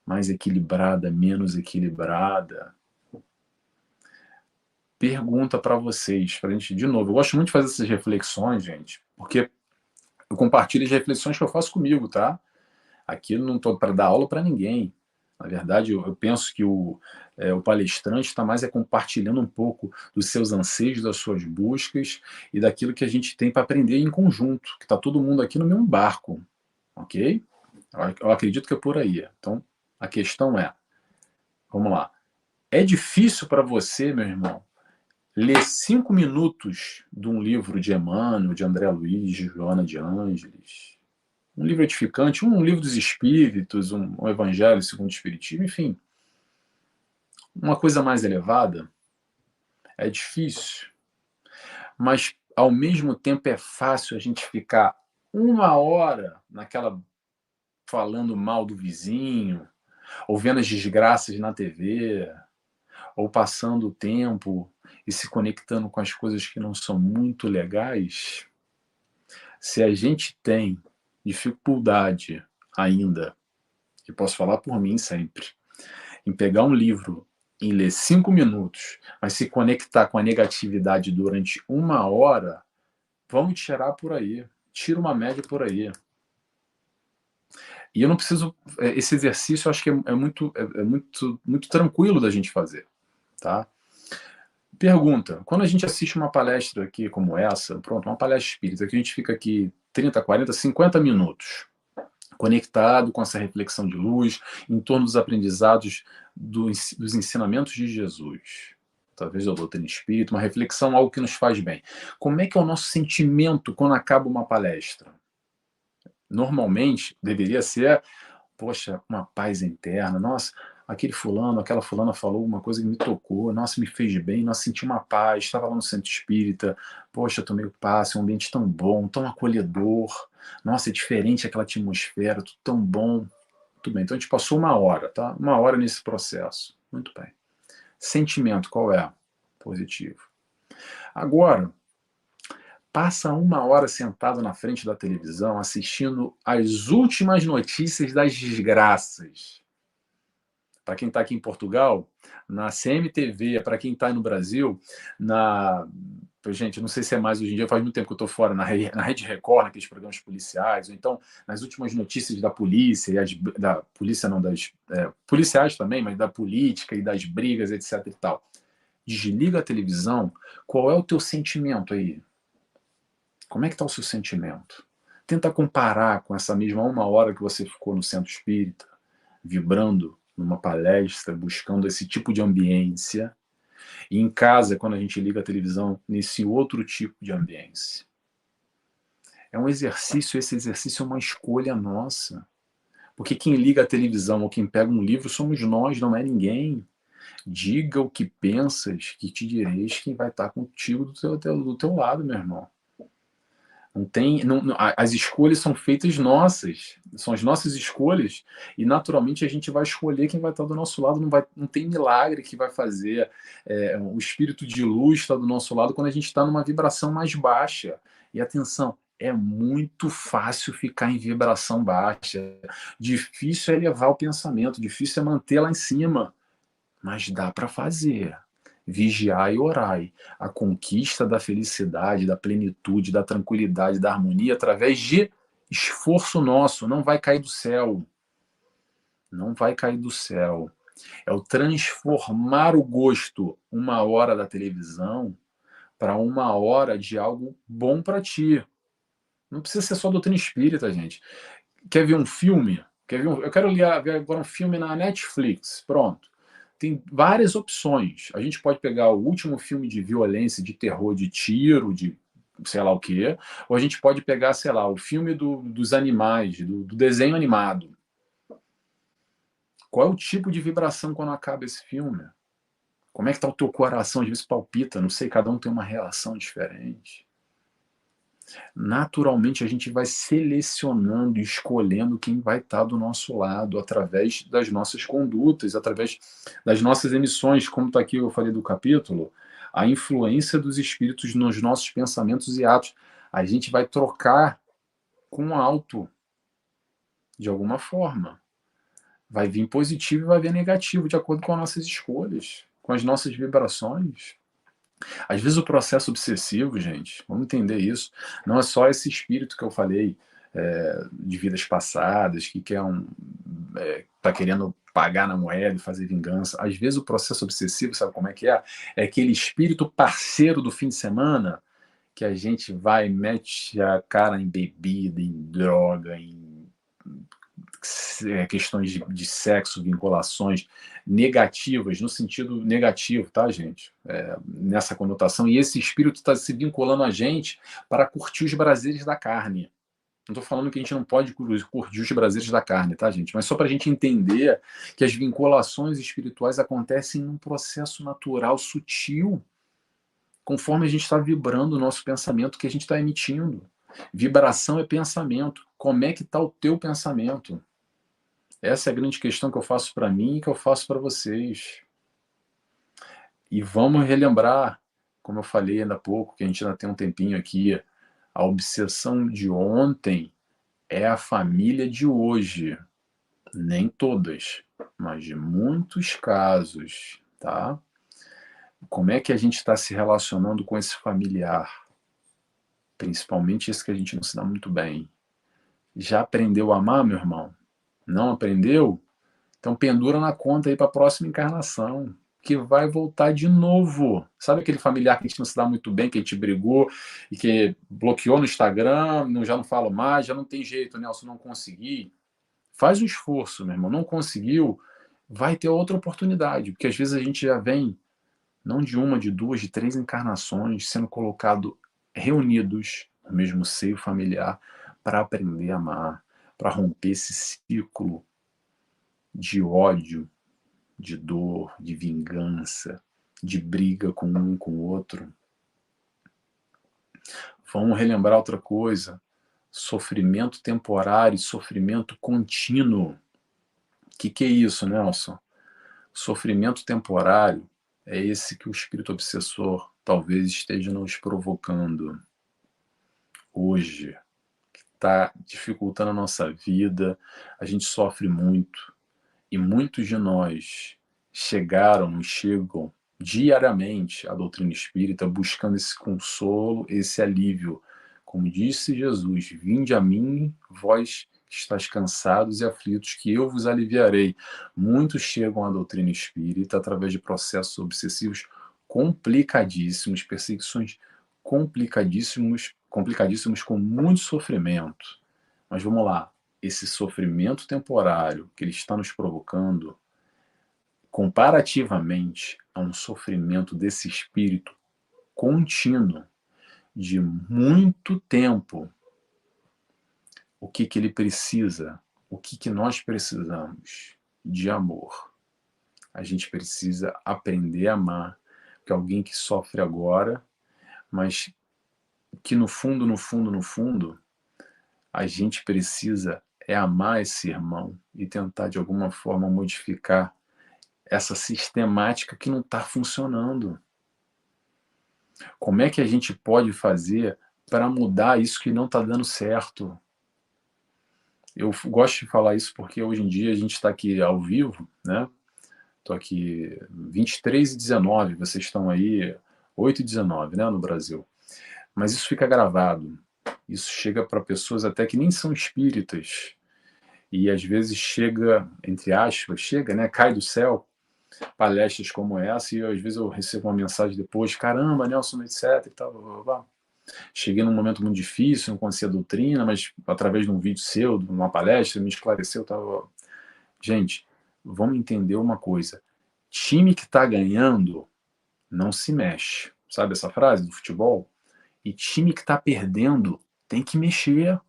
mais equilibrada, menos equilibrada. Pergunta para vocês, para a gente, de novo, eu gosto muito de fazer essas reflexões, gente, porque eu compartilho as reflexões que eu faço comigo, tá? Aqui eu não estou para dar aula para ninguém. Na verdade, eu penso que o palestrante está mais compartilhando um pouco dos seus anseios, das suas buscas e daquilo que a gente tem para aprender em conjunto, que está todo mundo aqui no mesmo barco, ok? Eu acredito que é por aí. Então, a questão é, vamos lá. É difícil para você, meu irmão, ler 5 minutos de um livro de Emmanuel, de André Luiz, de Joana de Ângeles, um livro edificante, um livro dos Espíritos, um Evangelho segundo o Espiritismo, enfim, uma coisa mais elevada, é difícil, mas ao mesmo tempo é fácil a gente ficar 1 hora naquela falando mal do vizinho, ou vendo as desgraças na TV, ou passando o tempo e se conectando com as coisas que não são muito legais. Se a gente tem dificuldade ainda, e posso falar por mim sempre, em pegar um livro, em ler 5 minutos, mas se conectar com a negatividade durante 1 hora, vamos tirar por aí. Tira uma média por aí. E eu não preciso. Esse exercício eu acho que muito tranquilo da gente fazer. Tá? Pergunta: quando a gente assiste uma palestra aqui como essa, pronto, uma palestra espírita, que a gente fica aqui 30, 40, 50 minutos conectado com essa reflexão de luz, em torno dos aprendizados dos ensinamentos de Jesus, talvez da doutrina espírita, uma reflexão, algo que nos faz bem. Como é que é o nosso sentimento quando acaba uma palestra? Normalmente, deveria ser, poxa, uma paz interna, nossa, aquele fulano, aquela fulana falou uma coisa que me tocou, nossa, me fez bem, nossa, senti uma paz, estava lá no centro espírita, poxa, tomei o passe, um ambiente tão bom, tão acolhedor, nossa, é diferente aquela atmosfera, tudo tão bom. Muito bem, então a gente passou 1 hora, tá? 1 hora nesse processo. Muito bem. Sentimento, qual é? Positivo. Agora, passa 1 hora sentado na frente da televisão assistindo as últimas notícias das desgraças. Para quem está aqui em Portugal, na CMTV, para quem está no Brasil, gente, não sei se é mais hoje em dia, faz muito tempo que eu estou fora, na Rede Record, naqueles programas policiais, ou então nas últimas notícias da polícia, da polícia não, das policiais também, mas da política e das brigas, etc e tal. Desliga a televisão, qual é o teu sentimento aí? Como é que está o seu sentimento? Tenta comparar com essa mesma 1 hora que você ficou no centro espírita, vibrando numa palestra, buscando esse tipo de ambiência. E em casa, quando a gente liga a televisão, nesse outro tipo de ambiência. É um exercício, esse exercício é uma escolha nossa. Porque quem liga a televisão ou quem pega um livro somos nós, não é ninguém. Diga o que pensas, que te direis quem vai estar contigo do teu lado, meu irmão. Não tem, as escolhas são feitas nossas, são as nossas escolhas, e naturalmente a gente vai escolher quem vai estar do nosso lado, não tem milagre que vai fazer. O espírito de luz está do nosso lado quando a gente está numa vibração mais baixa. E atenção, é muito fácil ficar em vibração baixa, difícil é elevar o pensamento, difícil é manter lá em cima, mas dá para fazer. Vigiai e orai. A conquista da felicidade, da plenitude, da tranquilidade, da harmonia, através de esforço nosso. Não vai cair do céu. Não vai cair do céu. É o transformar o gosto 1 hora da televisão para 1 hora de algo bom para ti. Não precisa ser só doutrina espírita, gente. Quer ver um filme? Eu quero ver agora um filme na Netflix. Pronto. Tem várias opções. A gente pode pegar o último filme de violência, de terror, de tiro, de sei lá o quê, ou a gente pode pegar, sei lá, o filme dos animais, do desenho animado. Qual é o tipo de vibração quando acaba esse filme? Como é que tá o teu coração? Às vezes palpita, não sei, cada um tem uma relação diferente. naturalmente a gente vai selecionando e escolhendo quem vai estar do nosso lado através das nossas condutas, através das nossas emissões, como está aqui eu falei do capítulo, a influência dos espíritos nos nossos pensamentos e atos. A gente vai trocar com o alto, de alguma forma. Vai vir positivo e vai vir negativo, de acordo com as nossas escolhas, com as nossas vibrações. Às vezes o processo obsessivo, gente, vamos entender isso, não é só esse espírito que eu falei, de vidas passadas, que quer tá querendo pagar na moeda e fazer vingança. Às vezes o processo obsessivo, sabe como é que é? É aquele espírito parceiro do fim de semana que a gente vai e mete a cara em bebida, em droga, em questões de sexo, vinculações negativas, no sentido negativo, tá, gente? Nessa conotação. E esse espírito está se vinculando a gente para curtir os prazeres da carne. Não estou falando que a gente não pode curtir os prazeres da carne, tá, gente? Mas só para a gente entender que as vinculações espirituais acontecem num processo natural, sutil, conforme a gente está vibrando o nosso pensamento que a gente está emitindo. Vibração é pensamento. Como é que está o teu pensamento? Essa é a grande questão que eu faço para mim e que eu faço para vocês. E vamos relembrar, como eu falei ainda há pouco, que a gente ainda tem um tempinho aqui, a obsessão de ontem é a família de hoje. Nem todas, mas de muitos casos, tá? Como é que a gente está se relacionando com esse familiar? Principalmente esse que a gente não se dá muito bem. Já aprendeu a amar, meu irmão? Não aprendeu? Então pendura na conta aí para a próxima encarnação, que vai voltar de novo. Sabe aquele familiar que a gente não se dá muito bem, que a gente brigou e que bloqueou no Instagram, já não falo mais, já não tem jeito, Nelson, não consegui. Faz o esforço, meu irmão. Não conseguiu, vai ter outra oportunidade, porque às vezes a gente já vem, não de uma, de duas, de três encarnações, sendo colocado reunidos no mesmo seio familiar para aprender a amar, para romper esse ciclo de ódio, de dor, de vingança, de briga com um e com o outro. Vamos relembrar outra coisa: sofrimento temporário e sofrimento contínuo. O que é isso, Nelson? Sofrimento temporário é esse que o espírito obsessor talvez esteja nos provocando hoje, que está dificultando a nossa vida, a gente sofre muito. E muitos de nós chegam diariamente à doutrina espírita buscando esse consolo, esse alívio. Como disse Jesus: vinde a mim, vós que estáis cansados e aflitos, que eu vos aliviarei. Muitos chegam à doutrina espírita através de processos obsessivos complicadíssimos, perseguições complicadíssimos com muito sofrimento. Mas vamos lá, esse sofrimento temporário que ele está nos provocando, comparativamente a um sofrimento desse espírito contínuo, de muito tempo, o que ele precisa? O que nós precisamos? De amor. A gente precisa aprender a amar, que alguém que sofre agora, mas que no fundo, no fundo, no fundo, a gente precisa amar esse irmão e tentar de alguma forma modificar essa sistemática que não está funcionando. Como é que a gente pode fazer para mudar isso que não está dando certo? Eu gosto de falar isso porque hoje em dia a gente está aqui ao vivo, né? Estou aqui 23h19, vocês estão aí 8h19, né, no Brasil. Mas isso fica gravado. Isso chega para pessoas até que nem são espíritas. E às vezes chega, entre aspas, né, cai do céu, palestras como essa, e às vezes eu recebo uma mensagem depois: caramba, Nelson, etc. E tal, blá, blá, blá. Cheguei num momento muito difícil, não conhecia a doutrina, mas através de um vídeo seu, de uma palestra, me esclareceu. Tal. Gente, vamos entender uma coisa: time que está ganhando não se mexe. Sabe essa frase do futebol? E time que está perdendo tem que mexer.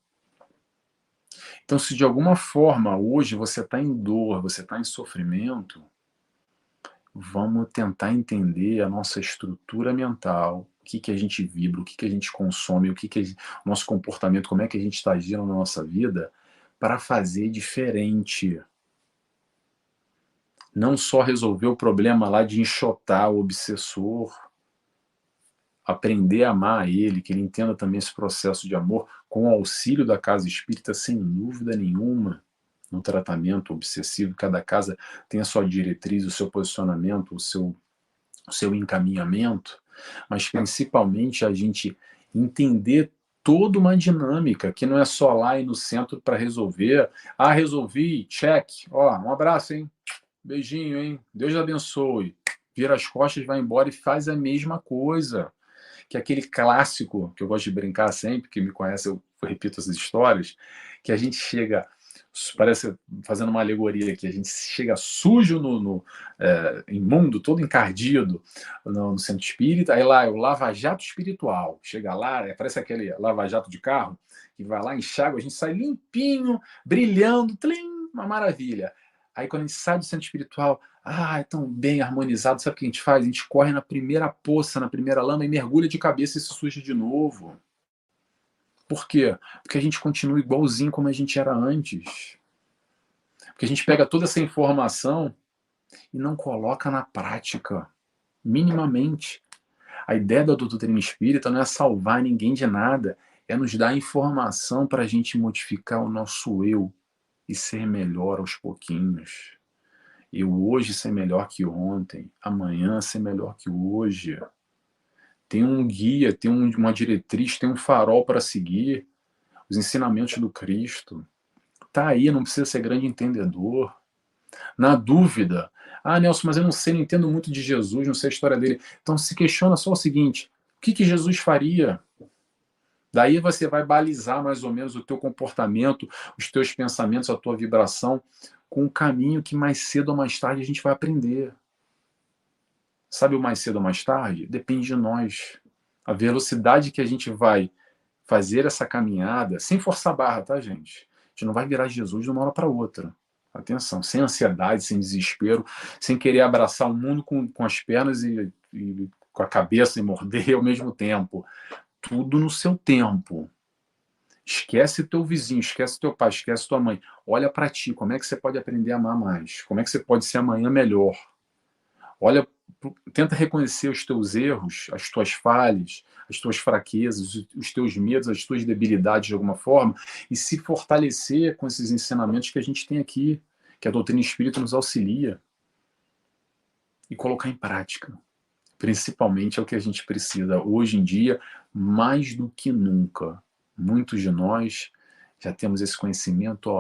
Então, se de alguma forma hoje você está em dor, você está em sofrimento, vamos tentar entender a nossa estrutura mental, que a gente vibra, o que a gente consome, o nosso comportamento, como é que a gente está agindo na nossa vida para fazer diferente. Não só resolver o problema lá de enxotar o obsessor, aprender a amar ele, que ele entenda também esse processo de amor com o auxílio da casa espírita, sem dúvida nenhuma, no tratamento obsessivo. Cada casa tem a sua diretriz, o seu posicionamento, o seu encaminhamento, mas principalmente a gente entender toda uma dinâmica, que não é só lá ir no centro para resolver. Ah, resolvi, check. Ó, um abraço, hein? Beijinho, hein? Deus abençoe. Vira as costas, vai embora e faz a mesma coisa. Que é aquele clássico que eu gosto de brincar sempre, que me conhece, eu repito essas histórias, que a gente chega, parece fazendo uma alegoria aqui, a gente chega sujo, imundo, todo encardido no centro espírita, aí lá é o lava-jato espiritual, chega lá, parece aquele lava-jato de carro, que vai lá, enxágua, a gente sai limpinho, brilhando, tlim, uma maravilha. Aí quando a gente sai do centro espiritual, é tão bem harmonizado, sabe o que a gente faz? A gente corre na primeira poça, na primeira lama e mergulha de cabeça e se suja de novo. Por quê? Porque a gente continua igualzinho como a gente era antes. Porque a gente pega toda essa informação e não coloca na prática, minimamente. A ideia da doutrina espírita não é salvar ninguém de nada, é nos dar informação para a gente modificar o nosso eu e ser melhor aos pouquinhos. Eu hoje ser melhor que ontem, amanhã ser melhor que hoje. Tem um guia, tem uma diretriz, tem um farol para seguir, os ensinamentos do Cristo. Tá aí, não precisa ser grande entendedor. Na dúvida, Nelson, mas eu não sei, não entendo muito de Jesus, não sei a história dele. Então se questiona só o seguinte, o que Jesus faria? Daí você vai balizar mais ou menos o teu comportamento, os teus pensamentos, a tua vibração, com um caminho que mais cedo ou mais tarde a gente vai aprender. Sabe o mais cedo ou mais tarde? Depende de nós. A velocidade que a gente vai fazer essa caminhada, sem forçar a barra, tá, gente? A gente não vai virar Jesus de uma hora para outra. Atenção, sem ansiedade, sem desespero, sem querer abraçar o mundo com as pernas e com a cabeça e morder ao mesmo tempo. Tudo no seu tempo. Esquece teu vizinho, esquece teu pai, esquece tua mãe. Olha para ti, como é que você pode aprender a amar mais? Como é que você pode ser amanhã melhor? Olha, tenta reconhecer os teus erros, as tuas falhas, as tuas fraquezas, os teus medos, as tuas debilidades de alguma forma e se fortalecer com esses ensinamentos que a gente tem aqui, que a doutrina espírita nos auxilia e colocar em prática. Principalmente é o que a gente precisa hoje em dia, mais do que nunca. Muitos de nós já temos esse conhecimento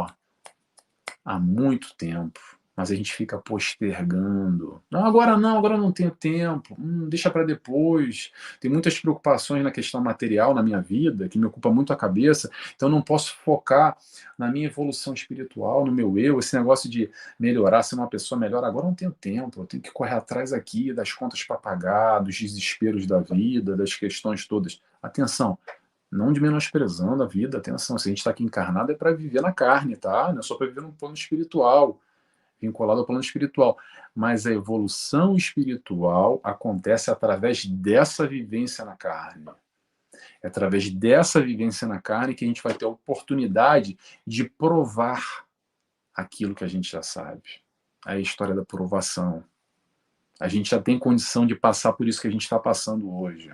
há muito tempo, mas a gente fica postergando. Não, agora não tenho tempo, deixa para depois. Tem muitas preocupações na questão material na minha vida, que me ocupa muito a cabeça, então eu não posso focar na minha evolução espiritual, no meu eu, esse negócio de melhorar, ser uma pessoa melhor. Agora eu não tenho tempo, eu tenho que correr atrás aqui das contas para pagar, dos desesperos da vida, das questões todas. Atenção, não de menosprezando a vida, atenção, se a gente está aqui encarnado é para viver na carne, tá? Não é só para viver no plano espiritual, vinculado ao plano espiritual. Mas a evolução espiritual acontece através dessa vivência na carne. É através dessa vivência na carne que a gente vai ter a oportunidade de provar aquilo que a gente já sabe. É a história da provação. A gente já tem condição de passar por isso que a gente está passando hoje.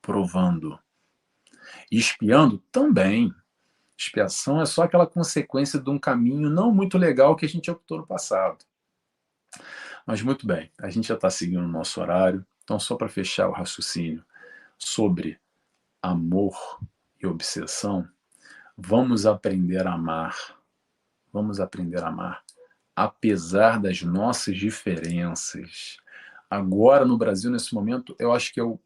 Provando. E espiando também. Expiação é só aquela consequência de um caminho não muito legal que a gente optou no passado. Mas muito bem, a gente já está seguindo o nosso horário, então só para fechar o raciocínio sobre amor e obsessão, vamos aprender a amar. Vamos aprender a amar, apesar das nossas diferenças. Agora, no Brasil, nesse momento, eu acho que é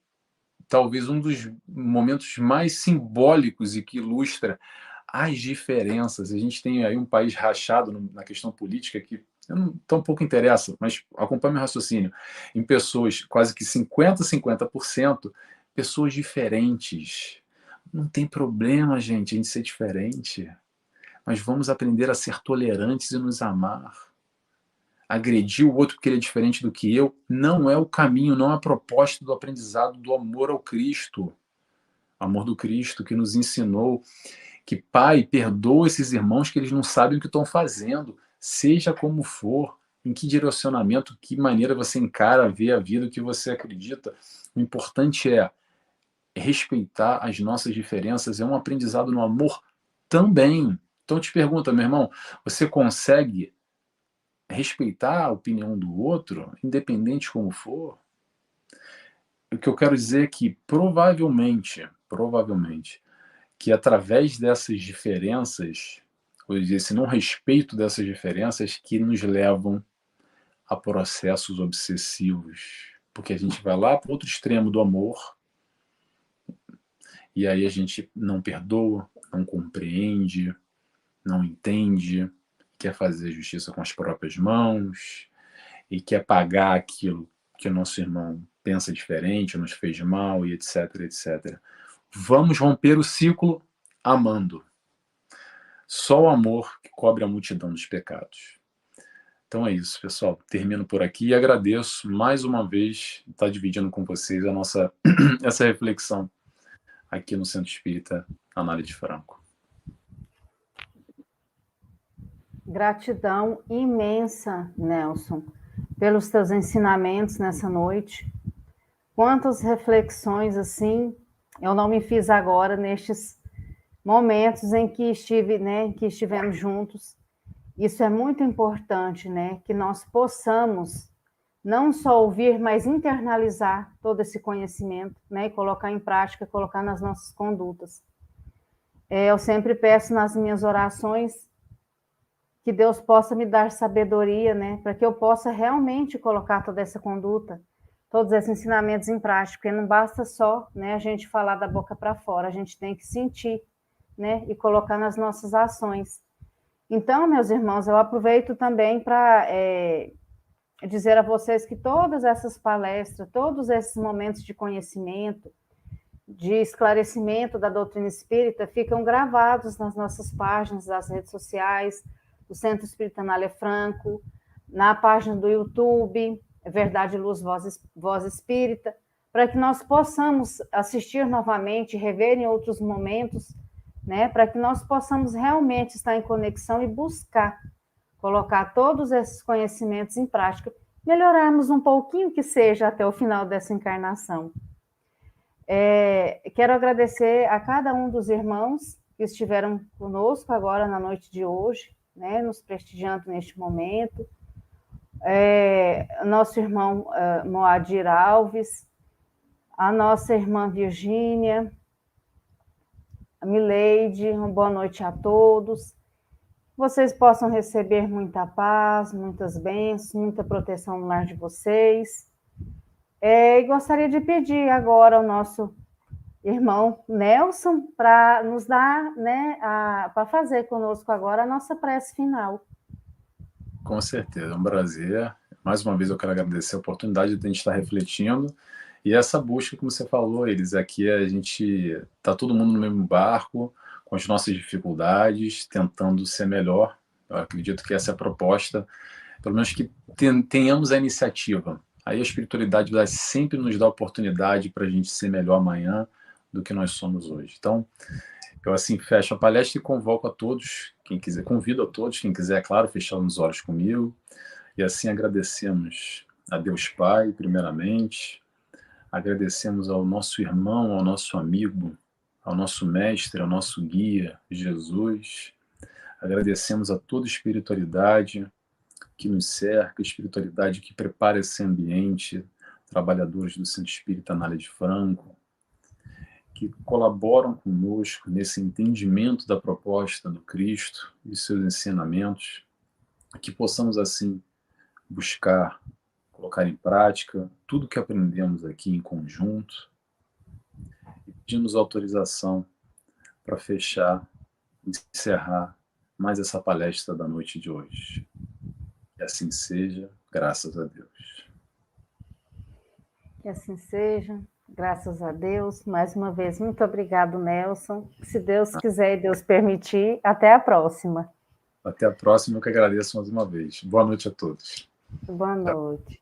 talvez um dos momentos mais simbólicos e que ilustra as diferenças. A gente tem aí um país rachado na questão política que tão pouco interessa, mas acompanhe meu raciocínio, em pessoas quase que 50% pessoas diferentes. Não tem problema, gente, a gente ser diferente, mas vamos aprender a ser tolerantes e nos amar. agredir o outro porque ele é diferente do que eu, não é o caminho, não é a proposta do aprendizado do amor ao Cristo. Amor do Cristo que nos ensinou que, Pai, perdoa esses irmãos que eles não sabem o que estão fazendo, seja como for, em que direcionamento, que maneira você encara, vê a vida, o que você acredita. O importante é respeitar as nossas diferenças, é um aprendizado no amor também. Então eu te pergunto, meu irmão, você consegue respeitar a opinião do outro, independente como for? O que eu quero dizer é que provavelmente, que através dessas diferenças, ou esse não respeito dessas diferenças, que nos levam a processos obsessivos. Porque a gente vai lá para o outro extremo do amor, e aí a gente não perdoa, não compreende, não entende, quer fazer justiça com as próprias mãos, e quer pagar aquilo que o nosso irmão pensa diferente, nos fez mal, e etc, etc. Vamos romper o ciclo amando. Só o amor que cobre a multidão dos pecados. Então é isso, pessoal. Termino por aqui e agradeço mais uma vez estar dividindo com vocês a nossa essa reflexão aqui no Centro Espírita Anália Franco. Gratidão imensa, Nelson, pelos teus ensinamentos nessa noite. Quantas reflexões assim eu não me fiz agora nestes momentos em que estivemos juntos. Isso é muito importante, né? Que nós possamos não só ouvir, mas internalizar todo esse conhecimento, né? E colocar em prática, colocar nas nossas condutas. Eu sempre peço nas minhas orações que Deus possa me dar sabedoria, né? Para que eu possa realmente colocar toda essa conduta, todos esses ensinamentos em prática, porque não basta só, né, a gente falar da boca para fora, a gente tem que sentir, né, e colocar nas nossas ações. Então, meus irmãos, eu aproveito também para dizer a vocês que todas essas palestras, todos esses momentos de conhecimento, de esclarecimento da doutrina espírita, ficam gravados nas nossas páginas das redes sociais, do Centro Espírita Anália Franco, na página do YouTube, Verdade, Luz, Voz Espírita, para que nós possamos assistir novamente, rever em outros momentos, né, para que nós possamos realmente estar em conexão e buscar colocar todos esses conhecimentos em prática, melhorarmos um pouquinho que seja até o final dessa encarnação. Quero agradecer a cada um dos irmãos que estiveram conosco agora na noite de hoje, né, nos prestigiando neste momento. Nosso irmão Moadir Alves, a nossa irmã Virgínia, a Mileide, uma boa noite a todos. Vocês possam receber muita paz, muitas bênçãos, muita proteção no lar de vocês. E gostaria de pedir agora ao nosso irmão Nelson para nos dar, né, para fazer conosco agora a nossa prece final. Com certeza, é um prazer. Mais uma vez eu quero agradecer a oportunidade de a gente estar refletindo e essa busca, como você falou, eles aqui a gente está todo mundo no mesmo barco, com as nossas dificuldades, tentando ser melhor. Eu acredito que essa é a proposta, pelo menos que tenhamos a iniciativa. Aí a espiritualidade vai sempre nos dar oportunidade para a gente ser melhor amanhã do que nós somos hoje. Então, eu assim fecho a palestra e convoco a todos, quem quiser, convido a todos, quem quiser, é claro, fechar os olhos comigo. E assim agradecemos a Deus Pai, primeiramente, agradecemos ao nosso irmão, ao nosso amigo, ao nosso mestre, ao nosso guia, Jesus. Agradecemos a toda a espiritualidade que nos cerca, a espiritualidade que prepara esse ambiente, trabalhadores do Centro Espírita Anália Franco, que colaboram conosco nesse entendimento da proposta do Cristo e seus ensinamentos, que possamos assim buscar, colocar em prática tudo que aprendemos aqui em conjunto e pedimos autorização para fechar, encerrar mais essa palestra da noite de hoje. Que assim seja, graças a Deus. Que assim seja, graças a Deus. Mais uma vez, muito obrigado, Nelson. Se Deus quiser e Deus permitir, até a próxima. Até a próxima, eu que agradeço mais uma vez. Boa noite a todos. Boa Tá. noite.